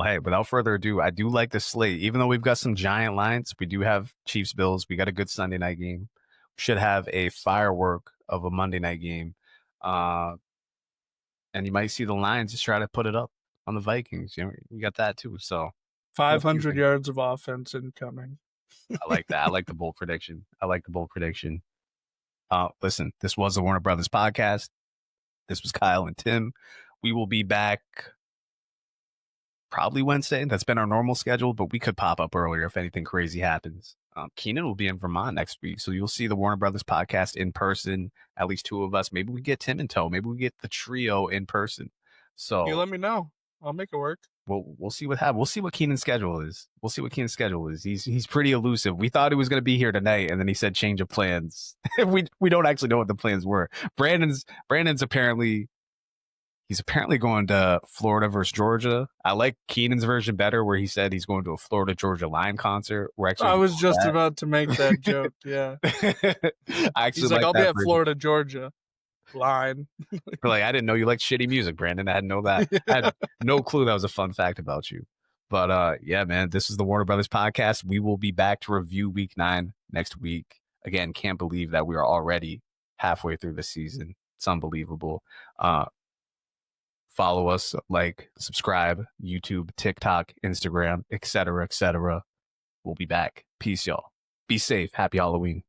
hey, without further ado, I do like the slate. Even though we've got some giant lines, we do have Chiefs Bills. We got a good Sunday night game. Should have a firework of a Monday night game. And you might see the Lions just try to put it up on the Vikings. You got that too. So 500 yards of offense incoming. I like that. I like the bold prediction. Listen, this was the Warner Brothers podcast. This was Kyle and Tim. We will be back probably Wednesday. That's been our normal schedule, but we could pop up earlier if anything crazy happens. Keenan will be in Vermont next week, so you'll see the Warner Brothers podcast in person. At least two of us. Maybe we get Tim in tow. Maybe we get the trio in person. So you let me know. I'll make it work. We'll see what happens. We'll see what Keenan's schedule is. He's pretty elusive. We thought he was going to be here tonight, and then he said change of plans. we don't actually know what the plans were. Brandon's apparently going to Florida versus Georgia. I like Keenan's version better, where he said he's going to a Florida Georgia Line concert. I was just about to make that joke. Yeah, he's like, I'll be at Florida Georgia Line. Like, I didn't know you liked shitty music, Brandon. I had I had no clue that was a fun fact about you. But yeah, man, this is the Warner Brothers podcast. We will be back to review Week 9 next week. Again, can't believe that we are already halfway through the season. It's unbelievable. Follow us, like, subscribe, YouTube, TikTok, Instagram, etc., etc. We'll be back. Peace, y'all. Be safe. Happy Halloween.